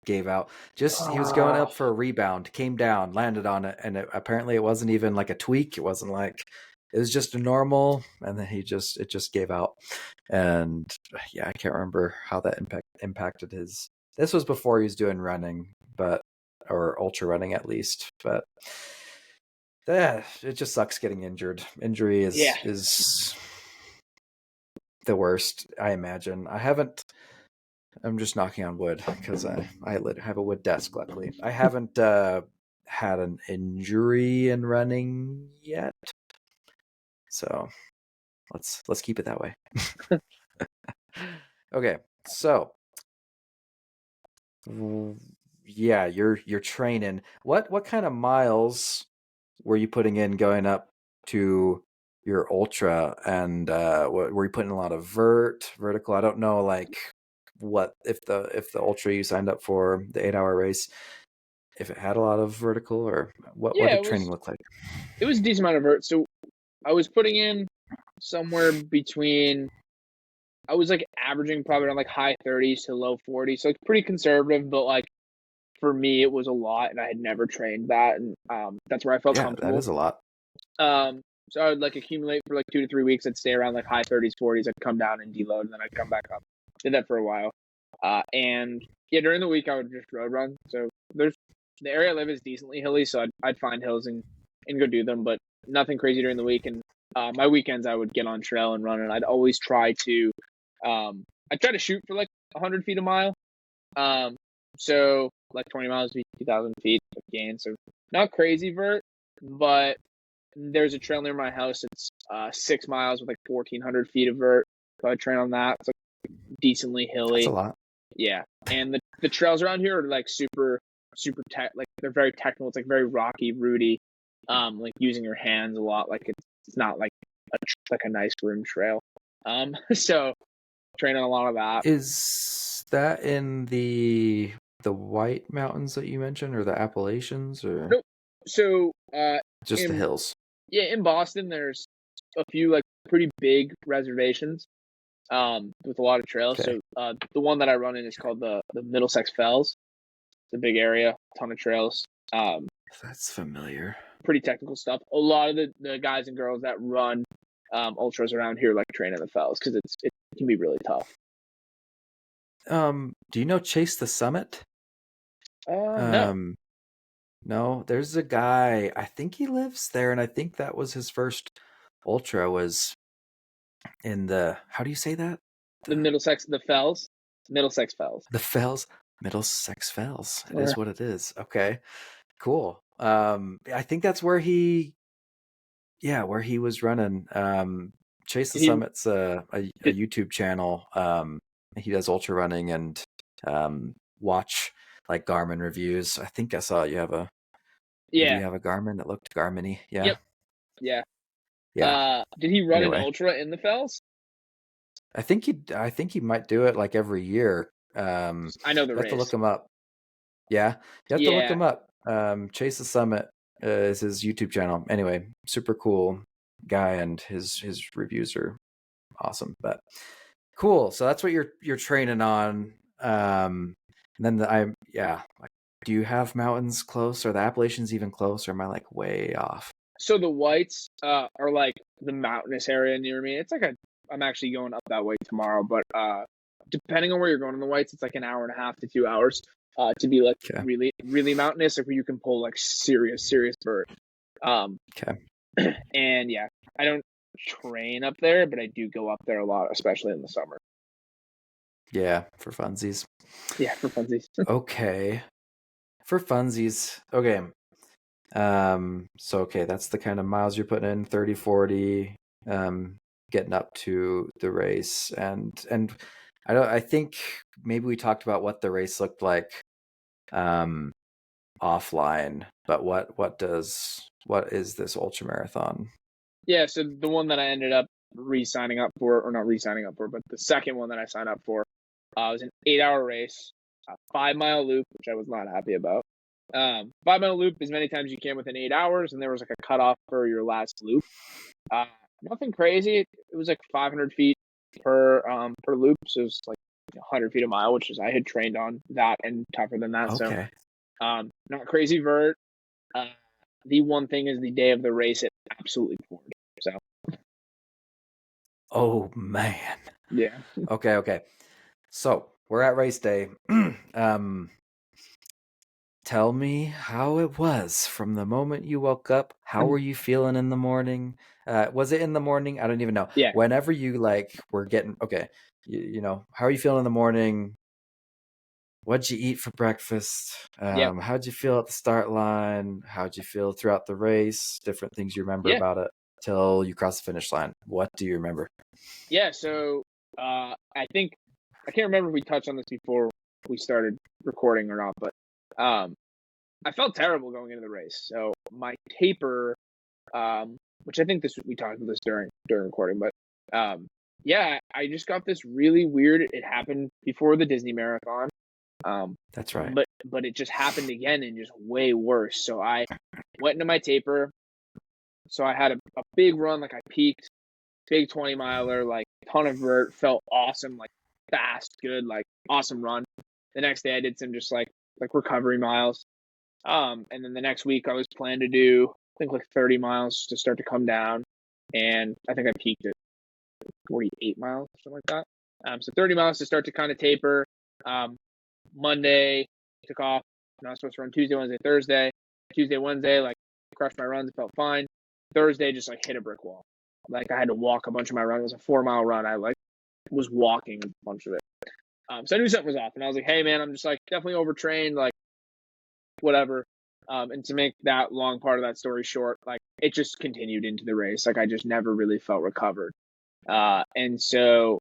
gave out. He was going up for a rebound, came down, landed on it, and apparently it wasn't even like a tweak. It wasn't like, it was just a normal, and then it just gave out. And yeah, I can't remember how that impacted his. This was before he was doing running, or ultra running at least. But yeah, it just sucks getting injured. Injury is the worst, I imagine. I'm just knocking on wood because I have a wood desk, luckily. I haven't had an injury in running yet. So let's keep it that way. Okay, so yeah, you're training. What kind of miles were you putting in going up to your ultra, and were you putting a lot of vertical? I don't know, like what if the ultra you signed up for, the 8-hour race, if it had a lot of vertical, or what did training look like? It was a decent amount of vert. So I was putting in somewhere between, I was like averaging probably around like high 30s to low 40s. So it's pretty conservative, but like for me it was a lot, and I had never trained that, and that's where I felt comfortable. That is a lot. So I would like accumulate for like 2 to 3 weeks. I'd stay around like high 30s, 40s. I'd come down and deload, and then I'd come back up. Did that for a while. And yeah, during the week I would just road run. So the area I live is decently hilly, so I'd find hills and go do them, but nothing crazy during the week. And my weekends I would get on trail and run, and I'd always try to, I'd try to shoot for like 100 feet a mile. So like 20 miles would be 2,000 feet of gain. So not crazy vert, but there's a trail near my house. It's 6 miles with like 1,400 feet of vert. So I train on that. It's like decently hilly. That's a lot. Yeah, and the trails around here are like super like they're very technical. It's like very rocky, rooty. Like using your hands a lot. Like it's not like a nice room trail. So train on a lot of that. Is that in the White Mountains that you mentioned, or the Appalachians, or Nope. So just the hills? Yeah, in Boston, there's a few like pretty big reservations. With a lot of trails. Okay. So the one that I run in is called the Middlesex Fells. It's a big area, ton of trails. That's familiar. Pretty technical stuff. A lot of the guys and girls that run ultras around here like train in the fells because it can be really tough. Do you know Chase the Summit? No. No, there's a guy, I think he lives there, and I think that was his first ultra was in the, how do you say that? The Middlesex Fells. The Fells. Middlesex Fells. It is what it is. Okay. Cool. I think that's where he was running. Chase the Summit's a YouTube channel. He does ultra running and watch like Garmin reviews. I think I saw you have a Do you have a Garmin that looked Garmin-y? Yeah. Yep. Yeah. Yeah. Did he run an ultra in the fells? I think he might do it like every year. I know the race. You have to look him up. Yeah. You have to look him up. Chase the Summit is his YouTube channel. Anyway, super cool guy, and his reviews are awesome. But cool. So that's what you're training on. And then do you have mountains close? Are the Appalachians even close, or am I like way off? So the Whites are like the mountainous area near me. It's like I'm actually going up that way tomorrow, but depending on where you're going in the Whites, it's like an hour and a half to 2 hours to be like really, really mountainous, like where you can pull like serious vert. And yeah, I don't train up there, but I do go up there a lot, especially in the summer. Yeah, for funsies. Yeah, for funsies. Okay. For funsies. Okay. So that's the kind of miles you're putting in, 30, 40, getting up to the race. And I think maybe we talked about what the race looked like offline, but what is this ultramarathon? Yeah, so the one that I ended up re-signing up for, or not re-signing up for, but the second one that I signed up for was an 8-hour race, a 5-mile loop, which I was not happy about. 5-mile loop as many times you can within 8 hours, and there was like a cutoff for your last loop. Nothing crazy. It was like 500 feet per loop, so it was like 100 feet a mile, which is I had trained on that and tougher than that. Okay. So not crazy vert. The one thing is the day of the race it absolutely poured. So. Oh man. Yeah. Okay. So we're at race day. Tell me how it was from the moment you woke up. How were you feeling in the morning? Was it in the morning? I don't even know. Yeah. Whenever you were getting, you know, how are you feeling in the morning? What'd you eat for breakfast? How'd you feel at the start line? How'd you feel throughout the race? Different things you remember about it till you cross the finish line. What do you remember? Yeah. So I think, I can't remember if we touched on this before we started recording or not, but I felt terrible going into the race. So my taper, which I think we talked about this during recording, but I just got this really weird. It happened before the Disney Marathon. That's right. But it just happened again and just way worse. So I went into my taper. So I had a big run, like I peaked, big 20-miler, like ton of vert, felt awesome, like fast, good, like awesome run. The next day I did some just like recovery miles. And then the next week I was planning to do, I think like 30 miles to start to come down. And I think I peaked at 48 miles, something like that. So 30 miles to start to kind of taper. Monday took off. I was supposed to run Tuesday, Wednesday, Thursday. Tuesday, Wednesday, like crushed my runs, felt fine. Thursday just like hit a brick wall. Like, I had to walk a bunch of my run. It was a 4-mile run. I like was walking a bunch of it. So I knew something was off, and I was like, hey man, I'm just like definitely overtrained, like whatever. And to make that long part of that story short, like it just continued into the race. Like I just never really felt recovered. And so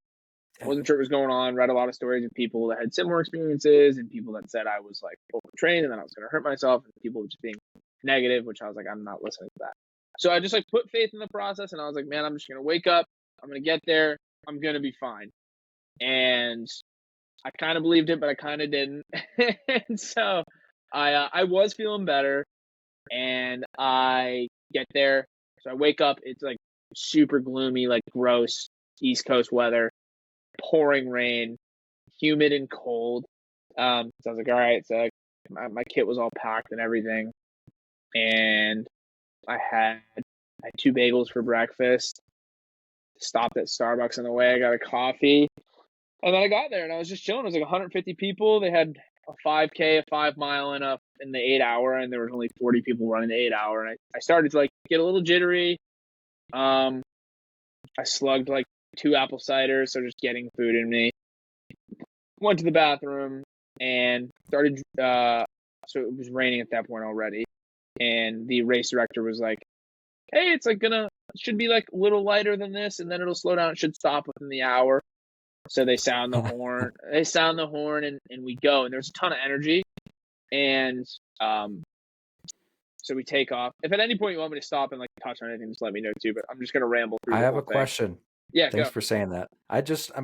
I wasn't sure what was going on. Read a lot of stories of people that had similar experiences and people that said I was like overtrained and then I was going to hurt myself, and people just being negative, which I was like, I'm not listening to that. So I just like put faith in the process, and I was like, man, I'm just going to wake up. I'm going to get there. I'm going to be fine. And I kind of believed it, but I kind of didn't. And so I was feeling better, and I get there. So I wake up. It's like super gloomy, like gross East Coast weather, pouring rain, humid and cold. So I was like, all right. So my kit was all packed and everything, and I had 2 bagels for breakfast. Stopped at Starbucks on the way. I got a coffee. And then I got there and I was just chilling. It was like 150 people. They had a 5K, a 5 mile in the 8 hour, and there was only 40 people running the 8 hour. And I started to like get a little jittery. I slugged like 2 apple ciders, so just getting food in me. Went to the bathroom and started. So it was raining at that point already, and the race director was like, "Hey, it's like it should be like a little lighter than this, and then it'll slow down. It should stop within the hour." So they sound the horn. They sound the horn, and we go. And there's a ton of energy, and so we take off. If at any point you want me to stop and like touch on anything, just let me know too. But I'm just gonna ramble through. I the have whole a question. Yeah, Thanks go. for saying that.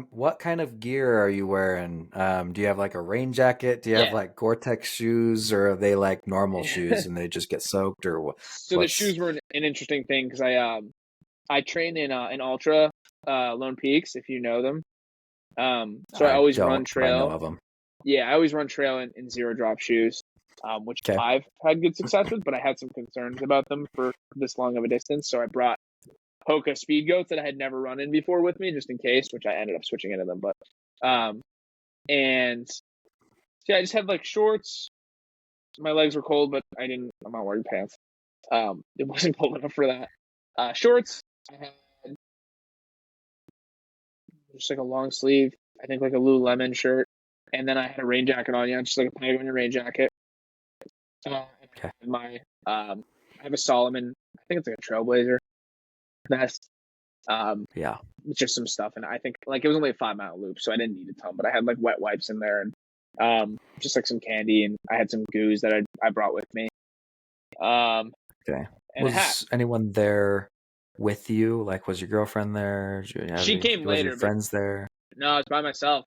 What kind of gear are you wearing? Do you have like a rain jacket? Do you have Yeah. like Gore-Tex shoes, or are they like normal shoes and they just get soaked, or what? So the shoes were an interesting thing because I train in ultra Lone Peaks, if you know them. So I always run trail. I know of them. Yeah, I always run trail in zero drop shoes, which I've had good success with, but I had some concerns about them for this long of a distance. So I brought Hoka speed goats that I had never run in before with me, just in case, which I ended up switching into them. But, and so yeah, I just had like shorts. My legs were cold, but I'm not wearing pants. It wasn't cold enough for that. Shorts, I had just like a long sleeve, I think like a Lululemon shirt. And then I had a rain jacket on, just like a Patagonia rain jacket. I have a Solomon, I think it's like a Trailblazer vest. With just some stuff. And I think like it was only a 5 mile loop, so I didn't need a ton, but I had like wet wipes in there and just like some candy, and I had some goos that I brought with me. And was anyone there with you? Like, was your girlfriend there? She came later. Was your friends there? No, I was by myself.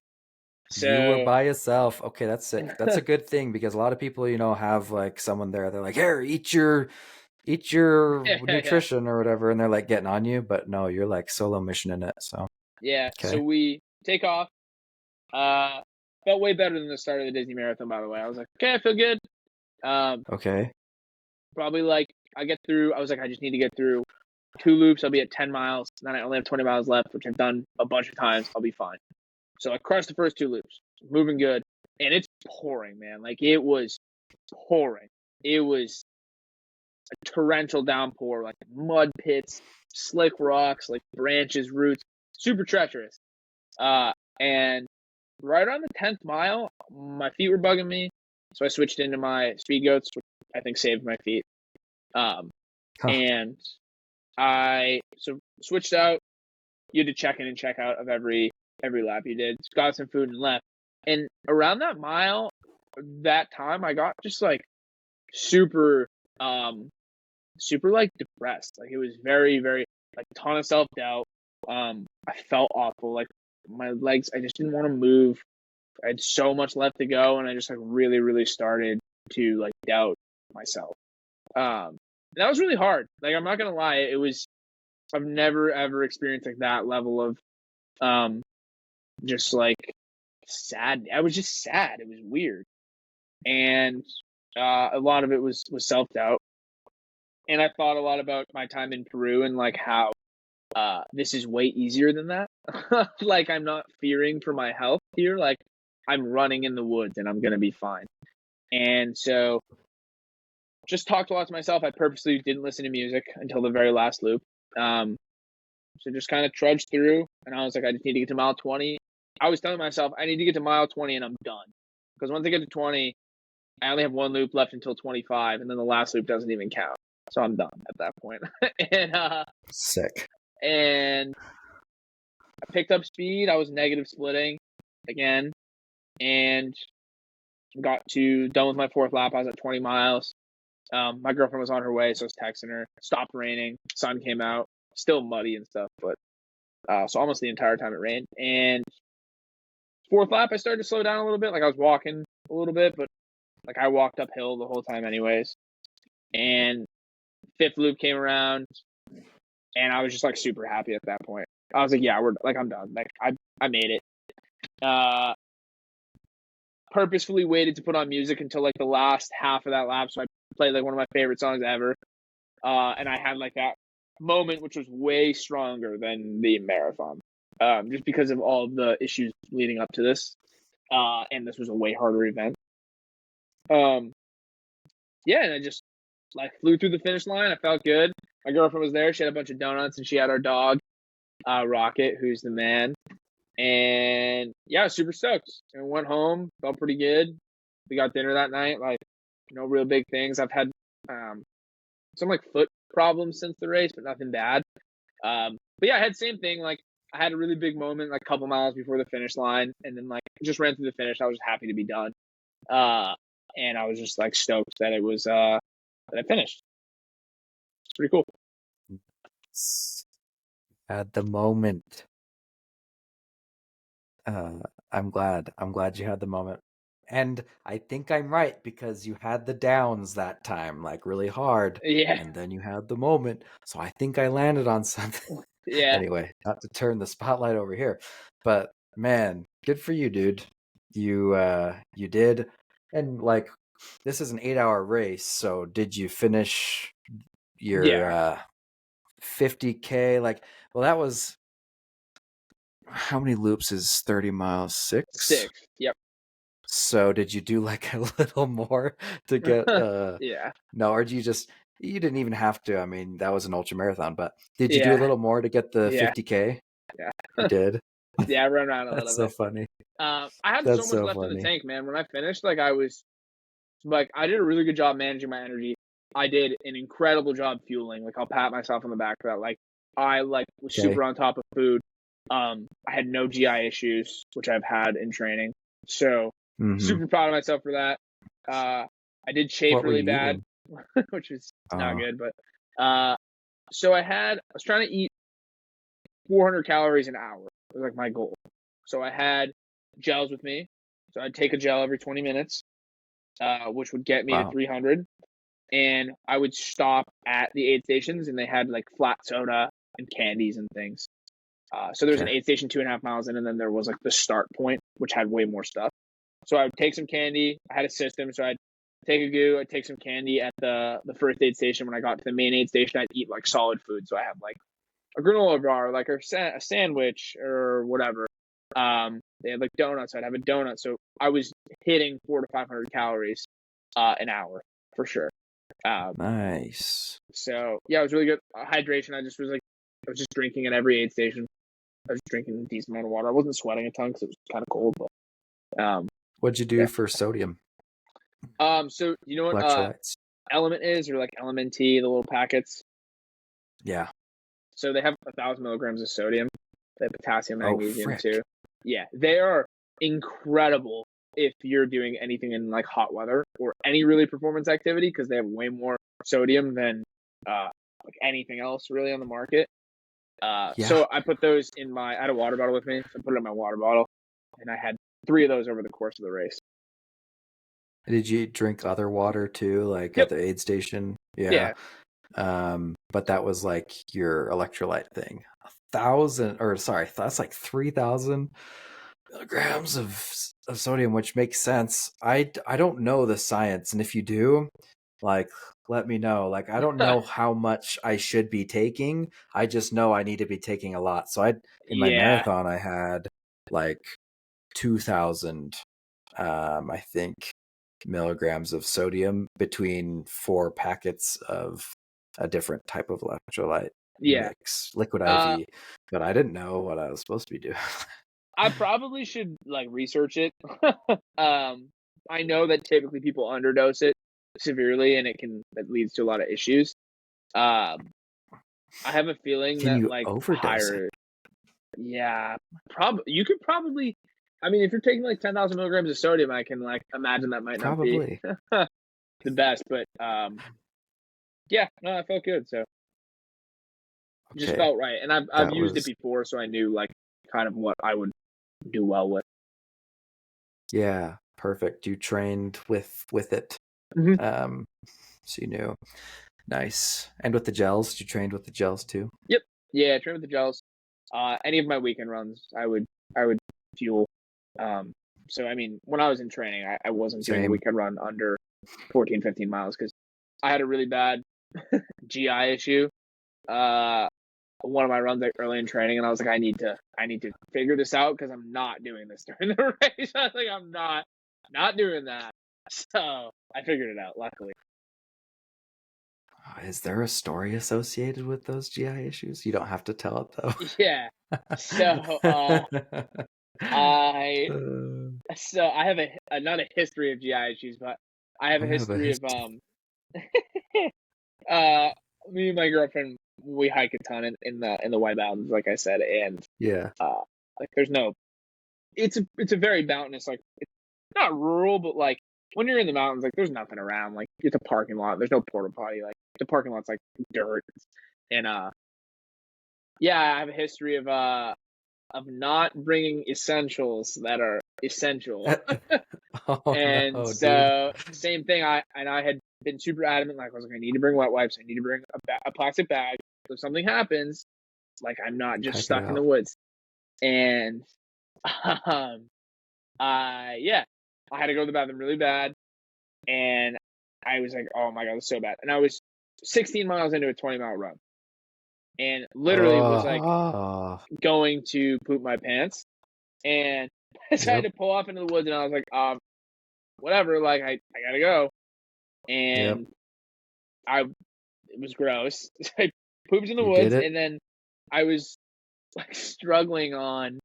So you were by yourself. Okay, that's sick. That's a good thing, because a lot of people, have like someone there. They're like, here, eat your nutrition or whatever, and they're like getting on you. But no, you're like solo mission in it. So yeah. Okay. So we take off. Felt way better than the start of the Disney Marathon, by the way. I was like, okay, I feel good. Okay. Probably like I was like, I just need to get through 2 loops. I'll be at 10 miles. Then I only have 20 miles left, which I've done a bunch of times. I'll be fine. So I crushed the first 2 loops, moving good, and it's pouring, man. Like it was pouring. It was a torrential downpour, like mud pits, slick rocks, like branches, roots, super treacherous. And right around the 10th mile, my feet were bugging me, so I switched into my speed goats, which I think saved my feet. And I switched out. You had to check in and check out of every lap you did. Got some food and left. And around that mile, that time, I got just like super like depressed. Like it was very, very like ton of self-doubt. I felt awful. Like my legs, I just didn't want to move. I had so much left to go, and I just like really, really started to like doubt myself. And that was really hard. Like I'm not gonna lie, I've never ever experienced like that level of just like sad. I was just sad. It was weird. And a lot of it was self-doubt. And I thought a lot about my time in Peru and like how this is way easier than that. Like I'm not fearing for my health here. Like I'm running in the woods and I'm going to be fine. And so just talked a lot to myself. I purposely didn't listen to music until the very last loop. So just kind of trudged through, and I was like, I just need to get to mile 20. I was telling myself, I need to get to mile 20 and I'm done. Because once I get to 20, I only have one loop left until 25, and then the last loop doesn't even count. So I'm done at that point. Sick. And I picked up speed. I was negative splitting again, and got done with my fourth lap. I was at 20 miles. My girlfriend was on her way, so I was texting her. Stopped raining. Sun came out. Still muddy and stuff, but so almost the entire time it rained. And fourth lap, I started to slow down a little bit. Like I was walking a little bit, but like I walked uphill the whole time anyways. And fifth loop came around, and I was just like super happy at that point. I was like, yeah, I'm done. Like I made it. Purposefully waited to put on music until like the last half of that lap, so I played like one of my favorite songs ever. And I had like that moment, which was way stronger than the marathon, just because of all of the issues leading up to this. And this was a way harder event. Yeah, and I just like flew through the finish line. I felt good. My girlfriend was there. She had a bunch of donuts, and she had our dog, Rocket, who's the man. And yeah, I was super stoked. And went home, felt pretty good. We got dinner that night. Like, no real big things. I've had some like foot problems since the race, but nothing bad. But yeah, I had the same thing. Like, I had a really big moment, like a couple miles before the finish line, and then like just ran through the finish. I was just happy to be done. And I was just like stoked that it was that I finished. It's pretty cool. At the moment. I'm glad you had the moment. And I think I'm right, because you had the downs that time, like really hard. Yeah. And then you had the moment. So I think I landed on something. Yeah. Anyway, not to turn the spotlight over here, but man, good for you, dude. You did. And like, this is an 8-hour race. So did you finish your 50K? Like, well, that was, how many loops is 30 miles? 6? 6. Yep. So did you do like a little more to get yeah. No, or you didn't even have to. I mean, that was an ultra marathon, but did you do a little more to get the 50K? Yeah. You did. Yeah, I ran around a little That's bit. so funny. I had so much left in the tank, man. When I finished, like I did a really good job managing my energy. I did an incredible job fueling. Like, I'll pat myself on the back for that. Like, I was super on top of food. I had no GI issues, which I've had in training. So super proud of myself for that. I did chafe really bad, which was not good. But so I was trying to eat 400 calories an hour. It was like my goal. So I had gels with me. So I'd take a gel every 20 minutes, which would get me to 300. And I would stop at the aid stations, and they had like flat soda and candies and things. So there was an aid station 2.5 miles in, and then there was like the start point, which had way more stuff. So I would take some candy. I had a system, so I'd take a goo. I'd take some candy at the first aid station. When I got to the main aid station, I'd eat like solid food. So I had like a granola bar, like a sandwich or whatever. They had like donuts. I'd have a donut. So I was hitting 400 to 500 calories an hour for sure. Nice. So yeah, it was really good. Hydration. I was just drinking at every aid station. I was drinking a decent amount of water. I wasn't sweating a ton because it was kind of cold. But what'd you do for sodium? So you know what Element is, or like LMNT, the little packets. Yeah. So they have 1,000 milligrams of sodium. They have potassium, magnesium too. Yeah, they are incredible if you're doing anything in like hot weather or any really performance activity, because they have way more sodium than like anything else really on the market. So I put those I had a water bottle with me, so I put it in my water bottle, and I had 3 of those over the course of the race. Did you drink other water too, like at the aid station? Yeah. But that was like your electrolyte thing. 1,000, or sorry, that's like 3,000 milligrams of sodium, which makes sense. I don't know the science, and if you do, like, let me know. Like, I don't know how much I should be taking. I just know I need to be taking a lot. So in my marathon, I had like 2,000, I think, milligrams of sodium between 4 packets of a different type of electrolyte. mix, liquid IV, but I didn't know what I was supposed to be doing. I probably should like research it. I know that typically people underdose it severely, and it leads to a lot of issues. I have a feeling Can that you like overdose it? yeah, you could probably. I mean, if you're taking like 10,000 milligrams of sodium, I can like imagine that might not be Probably. the best, but yeah, no, I felt good, so it just Okay, felt right, and I've that used it was before, so I knew like kind of what I would do well with. yeah, perfect. You trained with it, Mhm. so you knew. Nice. And with the gels, you trained with the gels too? Yep. Yeah, I train with the gels. Any of my weekend runs, I would fuel. So I mean, when I was in training, I wasn't doing a Same. weekend run under 14, 15 miles because I had a really bad GI issue. One of my runs like early in training, and I was like, I need to figure this out because I'm not doing this during the race. I was like, I'm not doing that. So I figured it out, luckily. Is there a story associated with those GI issues? You don't have to tell it though. Yeah. So I have a not a history of GI issues, but I have a history of me and my girlfriend, we hike a ton in the White Mountains, like I said, and Yeah, like there's no it's a very mountainous, like it's not rural, but like when you're in the mountains, like there's nothing around, like it's a parking lot, there's no porta potty, like the parking lot's like dirt, and yeah, I have a history of not bringing essentials that are essential. oh And no, dude. so same thing. I had been super adamant. Like I was like, I need to bring wet wipes. I need to bring a plastic bag. So if something happens, like I'm not just Pack it stuck in the out. woods. And um, yeah, I had to go to the bathroom really bad, and I was like, oh my god, it's so bad. And I was 16 miles into a 20-mile run, and literally was like Oh, going to poop my pants, and I decided yep, to pull off into the woods, and I was like, whatever, like I gotta go. yep. And it was gross. I pooped in the You did woods, it. and then I was like struggling on.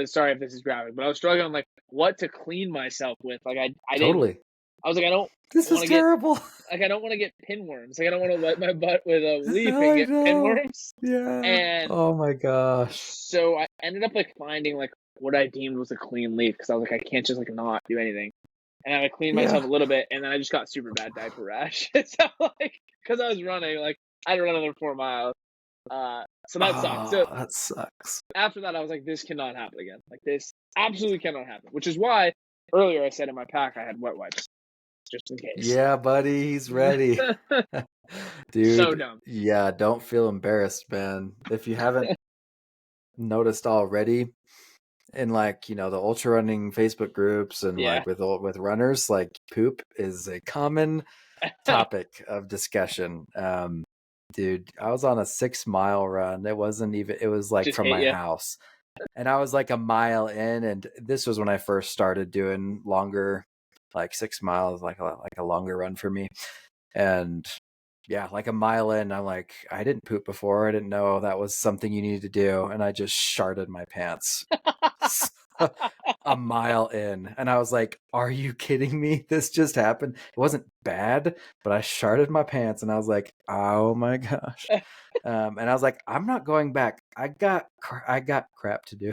Sorry if this is graphic, but I was struggling on like what to clean myself with. Like I didn't. Totally. I was like, I don't This is want to get terrible. I don't want to get pinworms. Like I don't want to wet my butt with a leaf and I get know. pinworms. Yeah. And Oh my gosh. so I ended up like finding like what I deemed was a clean leaf because I was like, I can't just like not do anything. And I cleaned myself Yeah. a little bit, and then I just got super bad diaper rash. So like, because I was running, like I had to run another 4 miles. So that sucked. So Oh, that sucks. after that, I was like, this cannot happen again. Like this absolutely cannot happen. Which is why earlier I said in my pack I had wet wipes just in case. Yeah, buddy, he's ready. So Dude, dumb. yeah, don't feel embarrassed, man. If you haven't noticed already, in like, the ultra running Facebook groups and Yeah. like with runners, like poop is a common topic of discussion. Dude, I was on a 6-mile run. It was like Just from hate my you. house. And I was like a mile in, and this was when I first started doing longer, like 6 miles, like a longer run for me. And yeah, like a mile in, I'm like, I didn't poop before. I didn't know that was something you needed to do. And I just sharted my pants a mile in. And I was like, are you kidding me? This just happened. It wasn't bad, but I sharted my pants, and I was like, oh my gosh. And I was like, I'm not going back. I got crap to do.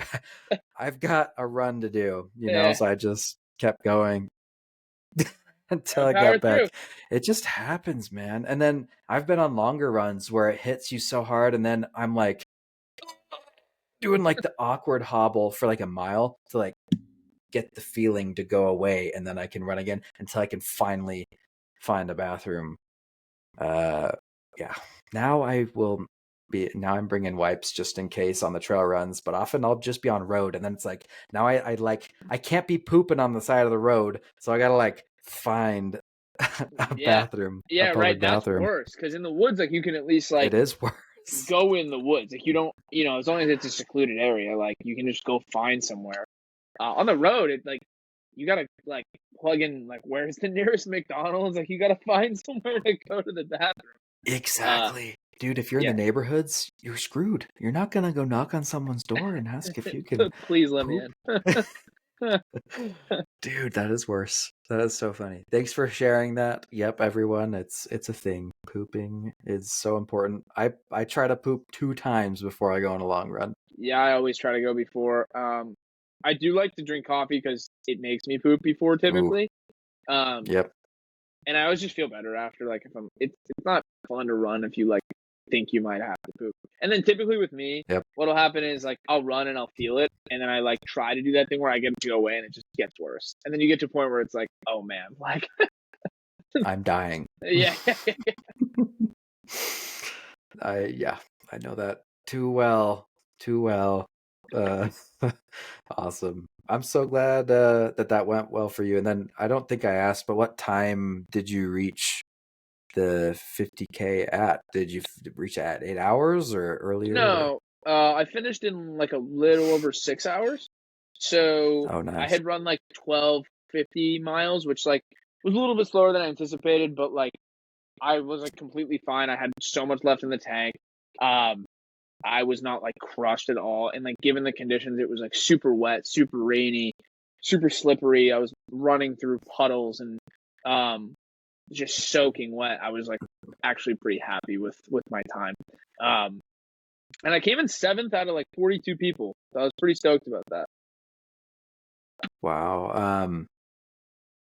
I've got a run to do, Yeah. so I just kept going until Gotta I power got back. through. It just happens, man. And then I've been on longer runs where it hits you so hard, and then I'm like doing like the awkward hobble for like a mile to like get the feeling to go away, and then I can run again until I can finally find a bathroom. Yeah. Now I'm bringing wipes just in case on the trail runs, but often I'll just be on road, and then it's like now I can't be pooping on the side of the road, so I gotta like find a Yeah. bathroom, a Yeah, right. public That's bathroom. worse because in the woods, like you can at least like It is worse. go in the woods. Like you don't, as long as it's a secluded area, like you can just go find somewhere. On the road, it like you gotta like plug in like where's the nearest McDonald's? Like you gotta find somewhere to go to the bathroom. Exactly. dude, if you're in the neighborhoods, you're screwed. You're not gonna go knock on someone's door and ask if you can Please let me poop. in. Dude, that is worse. That is so funny. Thanks for sharing that. Yep, everyone, it's a thing. Pooping is so important. I try to poop 2 times before I go on a long run. Yeah, I always try to go before. I do like to drink coffee because it makes me poop before typically. Yep. And I always just feel better after. Like if it's not fun to run if you like think you might have to poop. And then typically with me, what'll happen is like I'll run and I'll feel it, and then I like try to do that thing where I get to go away and it just gets worse. And then you get to a point where it's like, oh man, like I'm dying. Yeah. I know that too well. Awesome. I'm so glad that went well for you. And then I don't think I asked, but what time did you reach the 50K at? Did you reach at 8 hours or earlier? No, I finished in like a little over 6 hours. So nice. I had run like 1250 miles, which like was a little bit slower than I anticipated, but like I was like completely fine. I had so much left in the tank. I was not like crushed at all. And like given the conditions, it was like super wet, super rainy, super slippery. I was running through puddles and just soaking wet. I was like actually pretty happy with my time. And I came in 7th out of like 42 people. So I was pretty stoked about that. Wow.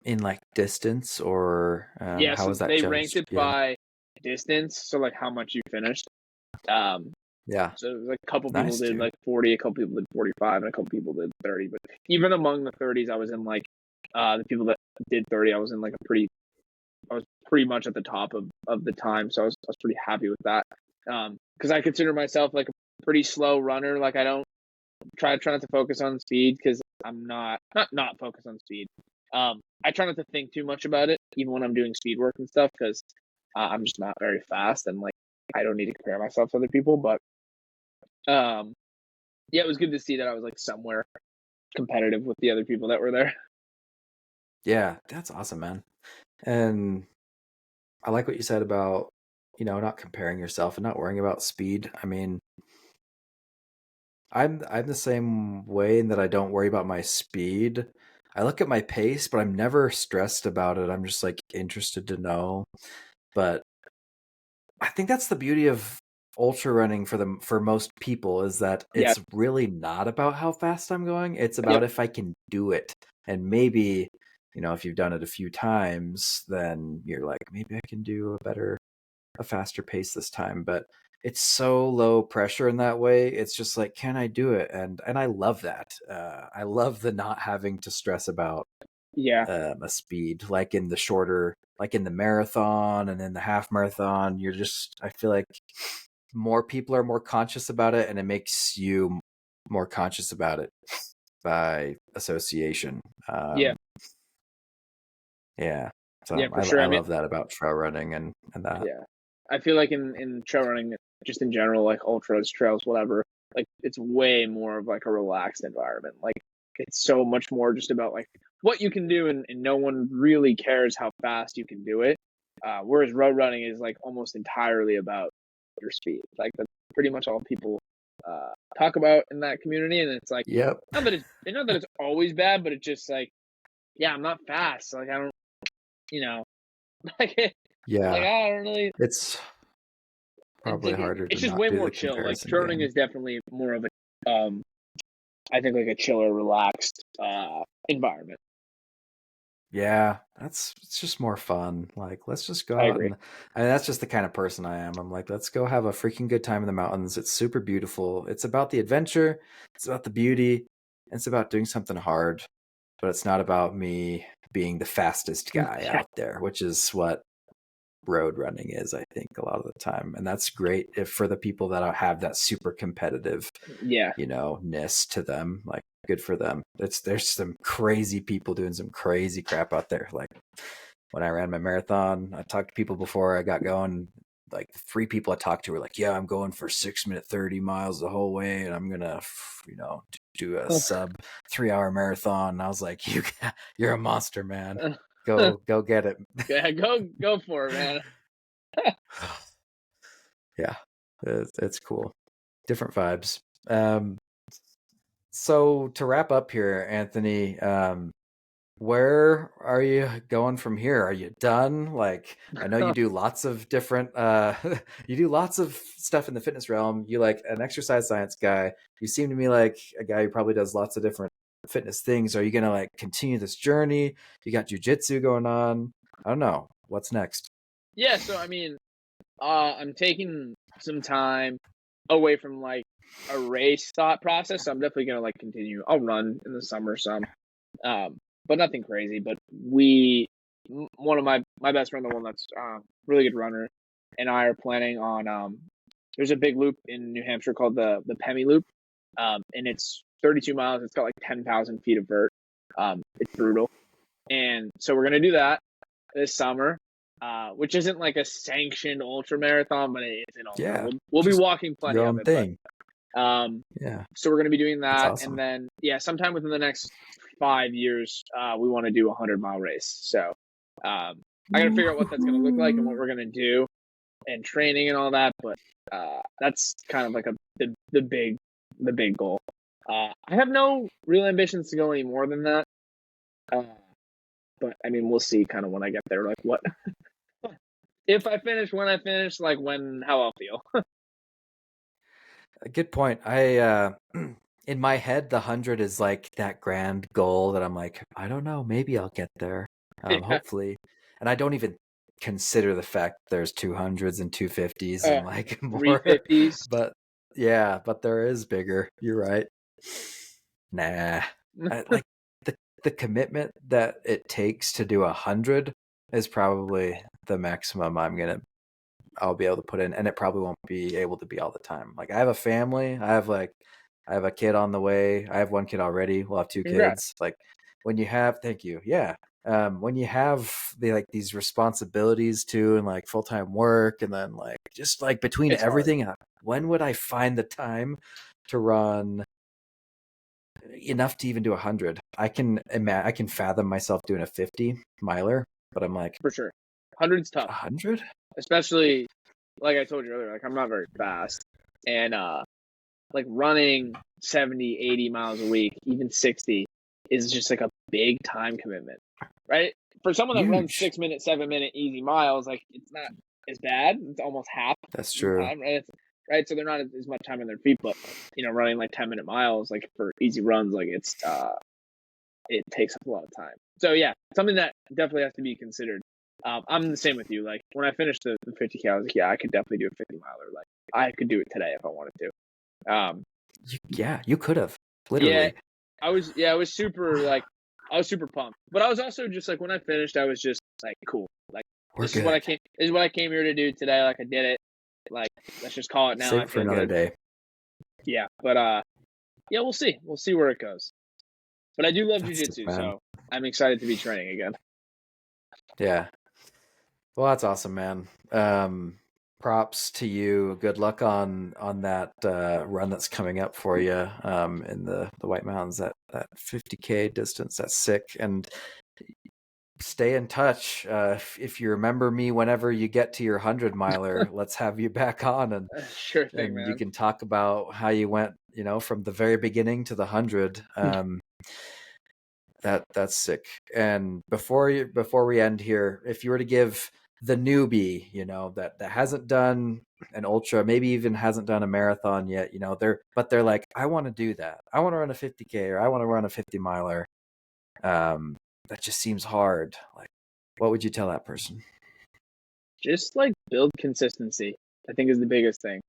In like distance or yeah, how so was that they judged? ranked it by distance, so like how much you finished. Yeah. So it was like a couple people did like 40, a couple people did 45, and a couple people did 30. But even among the 30s, I was in like the people that did 30, I was in like I was pretty much at the top of the time. So I was pretty happy with that. Because I consider myself like a pretty slow runner. Like I don't try not to focus on speed because I'm not focused on speed. I try not to think too much about it, even when I'm doing speed work and stuff, because I'm just not very fast and like I don't need to compare myself to other people. But yeah, it was good to see that I was like somewhere competitive with the other people that were there. Yeah, that's awesome, man. And I like what you said about, not comparing yourself and not worrying about speed. I mean, I'm the same way in that I don't worry about my speed. I look at my pace, but I'm never stressed about it. I'm just like interested to know. But I think that's the beauty of ultra running for most people is that it's really not about how fast I'm going. It's about if I can do it. And maybe, if you've done it a few times, then you're like, maybe I can do a faster pace this time. But it's so low pressure in that way. It's just like, can I do it? And I love that. I love the not having to stress about a speed, like in the shorter, like in the marathon and in the half marathon. I feel like more people are more conscious about it, and it makes you more conscious about it by association. So for sure. I love that about trail running and that. I feel like in trail running, just in general, like ultras, trails, whatever, like it's way more of like a relaxed environment. Like it's so much more just about like what you can do, and no one really cares how fast you can do it. Whereas road running is like almost entirely about your speed. Like that's pretty much all people talk about in that community. And it's like, not that it's always bad, but it's just like, I'm not fast. Like I don't, like I don't really. It's probably harder. It's just way more chill. Like trail is definitely more of a, I think like a chiller, relaxed environment. Yeah, it's just more fun. Like, let's just go out. And that's just the kind of person I am. I'm like, let's go have a freaking good time in the mountains. It's super beautiful. It's about the adventure. It's about the beauty. It's about doing something hard, but it's not about me being the fastest guy out there, which is what road running is, I think, a lot of the time. And that's great for the people that have that super competitive, ness to them. Like, good for them. There's some crazy people doing some crazy crap out there. Like when I ran my marathon, I talked to people before I got going. Like 3 people I talked to were like, I'm going for 6-minute 30 miles the whole way, and I'm gonna do a sub 3-hour marathon. And I was like, you're a monster, man. Go get it. Yeah, go for it, man. Yeah, it's cool. Different vibes. So to wrap up here, Anthony, where are you going from here? Are you done? Like, I know you do lots of different, you do lots of stuff in the fitness realm. You like an exercise science guy. You seem to me like a guy who probably does lots of different fitness things. Are you going to like continue this journey? You got jiu-jitsu going on. I don't know. What's next? Yeah, so I mean, I'm taking some time away from like a race thought process. So I'm definitely gonna like continue. I'll run in the summer some, but nothing crazy. But one of my best friend, the one that's really good runner, and I are planning on there's a big loop in New Hampshire called the Pemi Loop, and it's 32 miles. It's got like 10,000 feet of vert. It's brutal, and so we're gonna do that this summer. Which isn't like a sanctioned ultra marathon, but it's an ultra. Yeah, We'll be just walking plenty your of own it, thing. but Yeah, so we're gonna be doing that's that, awesome. and then sometime within the next 5 years, we want to do a 100-mile race. So I gotta figure out what that's gonna look like and what we're gonna do, and training and all that. But that's kind of like the big goal. I have no real ambitions to go any more than that. But I mean, we'll see kind of when I get there, like what if I finish, when I finish, like how I'll feel. A good point. I in my head, the 100 is like that grand goal that I'm like, I don't know, maybe I'll get there. Yeah. Hopefully. And I don't even consider the fact there's 200s and 250s and like more. 350s. But yeah, but there is bigger. You're right. Nah. Like the commitment that it takes to do 100 is probably the maximum I'll be able to put in, and it probably won't be able to be all the time. Like I have a family, I have a kid on the way. I have one kid already. We'll have two Congrats. kids. Like when you have, thank you. Yeah. When you have these responsibilities too, and like full-time work, and then like just like between It's everything, when would I find the time to run enough to even do 100? I can fathom myself doing a 50 miler, but I'm like, for sure. 100's tough, 100? especially like I told you earlier. Like I'm not very fast, and like running 70, 80 miles a week, even 60, is just like a big time commitment, right? For someone that runs Huge. 6 minute, 7 minute easy miles, like it's not as bad. It's almost half That's the true. time, right? Right, so they're not as much time on their feet, but running like 10-minute miles, like for easy runs, like it takes up a lot of time. So yeah, something that definitely has to be considered. I'm the same with you. Like when I finished the 50K, I was like, yeah, I could definitely do a 50 miler. Like I could do it today if I wanted to. You could have literally. Yeah, I was super pumped. But I was also just like when I finished, I was just like, cool. Like this is what I came here to do today. Like I did it. Like let's just call it now. Save I it for feel another good. day. Yeah, but yeah, we'll see. We'll see where it goes. But I do love jiu-jitsu, so I'm excited to be training again. Yeah. Well, that's awesome, man. Props to you. Good luck on that run that's coming up for you in the White Mountains, that 50K distance. That's sick. And stay in touch. If you remember me whenever you get to your 100 miler, let's have you back on, and Sure thing, and man. you can talk about how you went, from the very beginning to the 100. That's sick. And before we end here, if you were to give the newbie, that hasn't done an ultra, maybe even hasn't done a marathon yet, they're like, I want to do that. I want to run a 50K, or I want to run a 50 miler. That just seems hard. Like, what would you tell that person? Just like build consistency, I think is the biggest thing.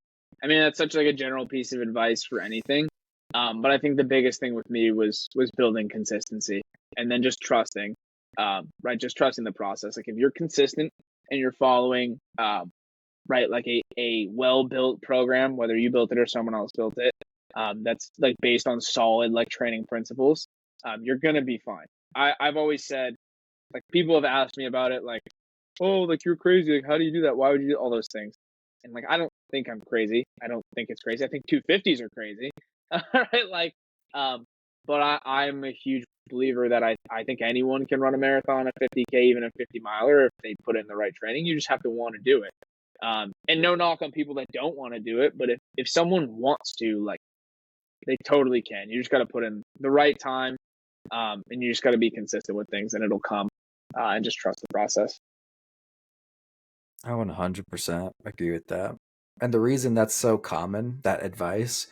I mean, that's such like a general piece of advice for anything. But I think the biggest thing with me was building consistency, and then just trusting, right? Just trusting the process. Like if you're consistent and you're following, right, like a well-built program, whether you built it or someone else built it, that's like based on solid like training principles, you're gonna be fine. I've always said, like people have asked me about it, like, oh, like you're crazy. Like how do you do that? Why would you do all those things? And like I don't think I'm crazy. I don't think it's crazy. I think 250s are crazy. Right? Like, but I'm a huge believer that I think anyone can run a marathon, a 50K, even a 50 miler if they put in the right training. You just have to want to do it. And no knock on people that don't want to do it, but if someone wants to, like, they totally can. You just got to put in the right time, and you just got to be consistent with things, and it'll come. And just trust the process. I 100% agree with that. And the reason that's so common, that advice,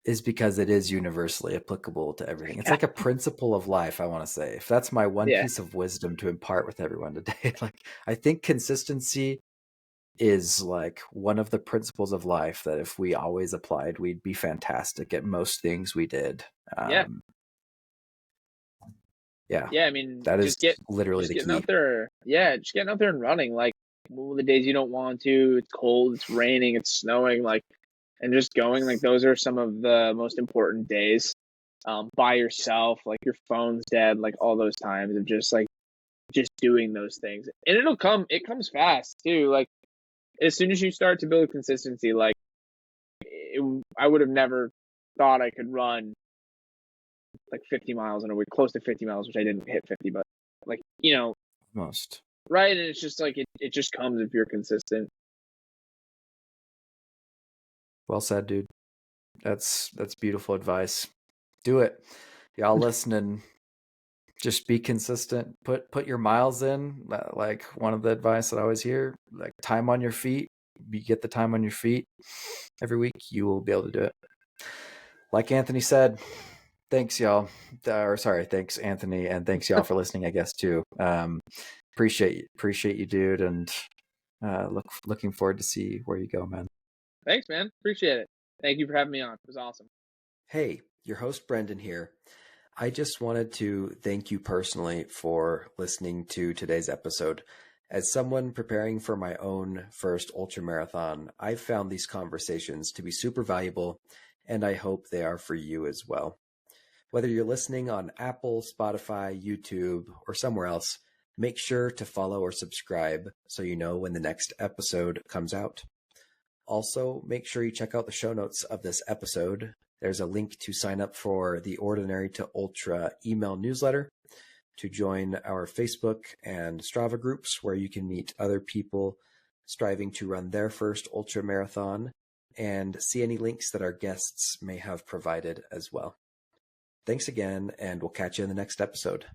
is because it is universally applicable to everything. It's like a principle of life, I want to say. If that's my one piece of wisdom to impart with everyone today, like, I think consistency is like one of the principles of life that if we always applied, we'd be fantastic at most things we did. Yeah. I mean, that is literally the key. Out there. Yeah, just getting out there and running. Like, the days you don't want to, it's cold, it's raining, it's snowing, like, and just going. Like, those are some of the most important days. By yourself, like, your phone's dead, like, all those times of just doing those things, and it comes fast too. Like, as soon as you start to build consistency, like, I would have never thought I could run like 50 miles in a week, close to 50 miles, which I didn't hit 50, but, like, most. Right. And it's just like, it just comes if you're consistent. Well said, dude. That's beautiful advice. Do it. Y'all listening, just be consistent. Put your miles in. Like, one of the advice that I always hear, like, time on your feet. You get the time on your feet every week, you will be able to do it. Like Anthony said, thanks, y'all. Thanks, Anthony, and thanks, y'all, for listening, I guess, too. Appreciate you, dude, and looking forward to see where you go, man. Thanks, man. Appreciate it. Thank you for having me on. It was awesome. Hey, your host, Brendan here. I just wanted to thank you personally for listening to today's episode. As someone preparing for my own first ultramarathon, I've found these conversations to be super valuable, and I hope they are for you as well. Whether you're listening on Apple, Spotify, YouTube, or somewhere else, make sure to follow or subscribe so you know when the next episode comes out. Also, make sure you check out the show notes of this episode. There's a link to sign up for the Ordinary to Ultra email newsletter, to join our Facebook and Strava groups where you can meet other people striving to run their first ultra marathon, and see any links that our guests may have provided as well. Thanks again, and we'll catch you in the next episode.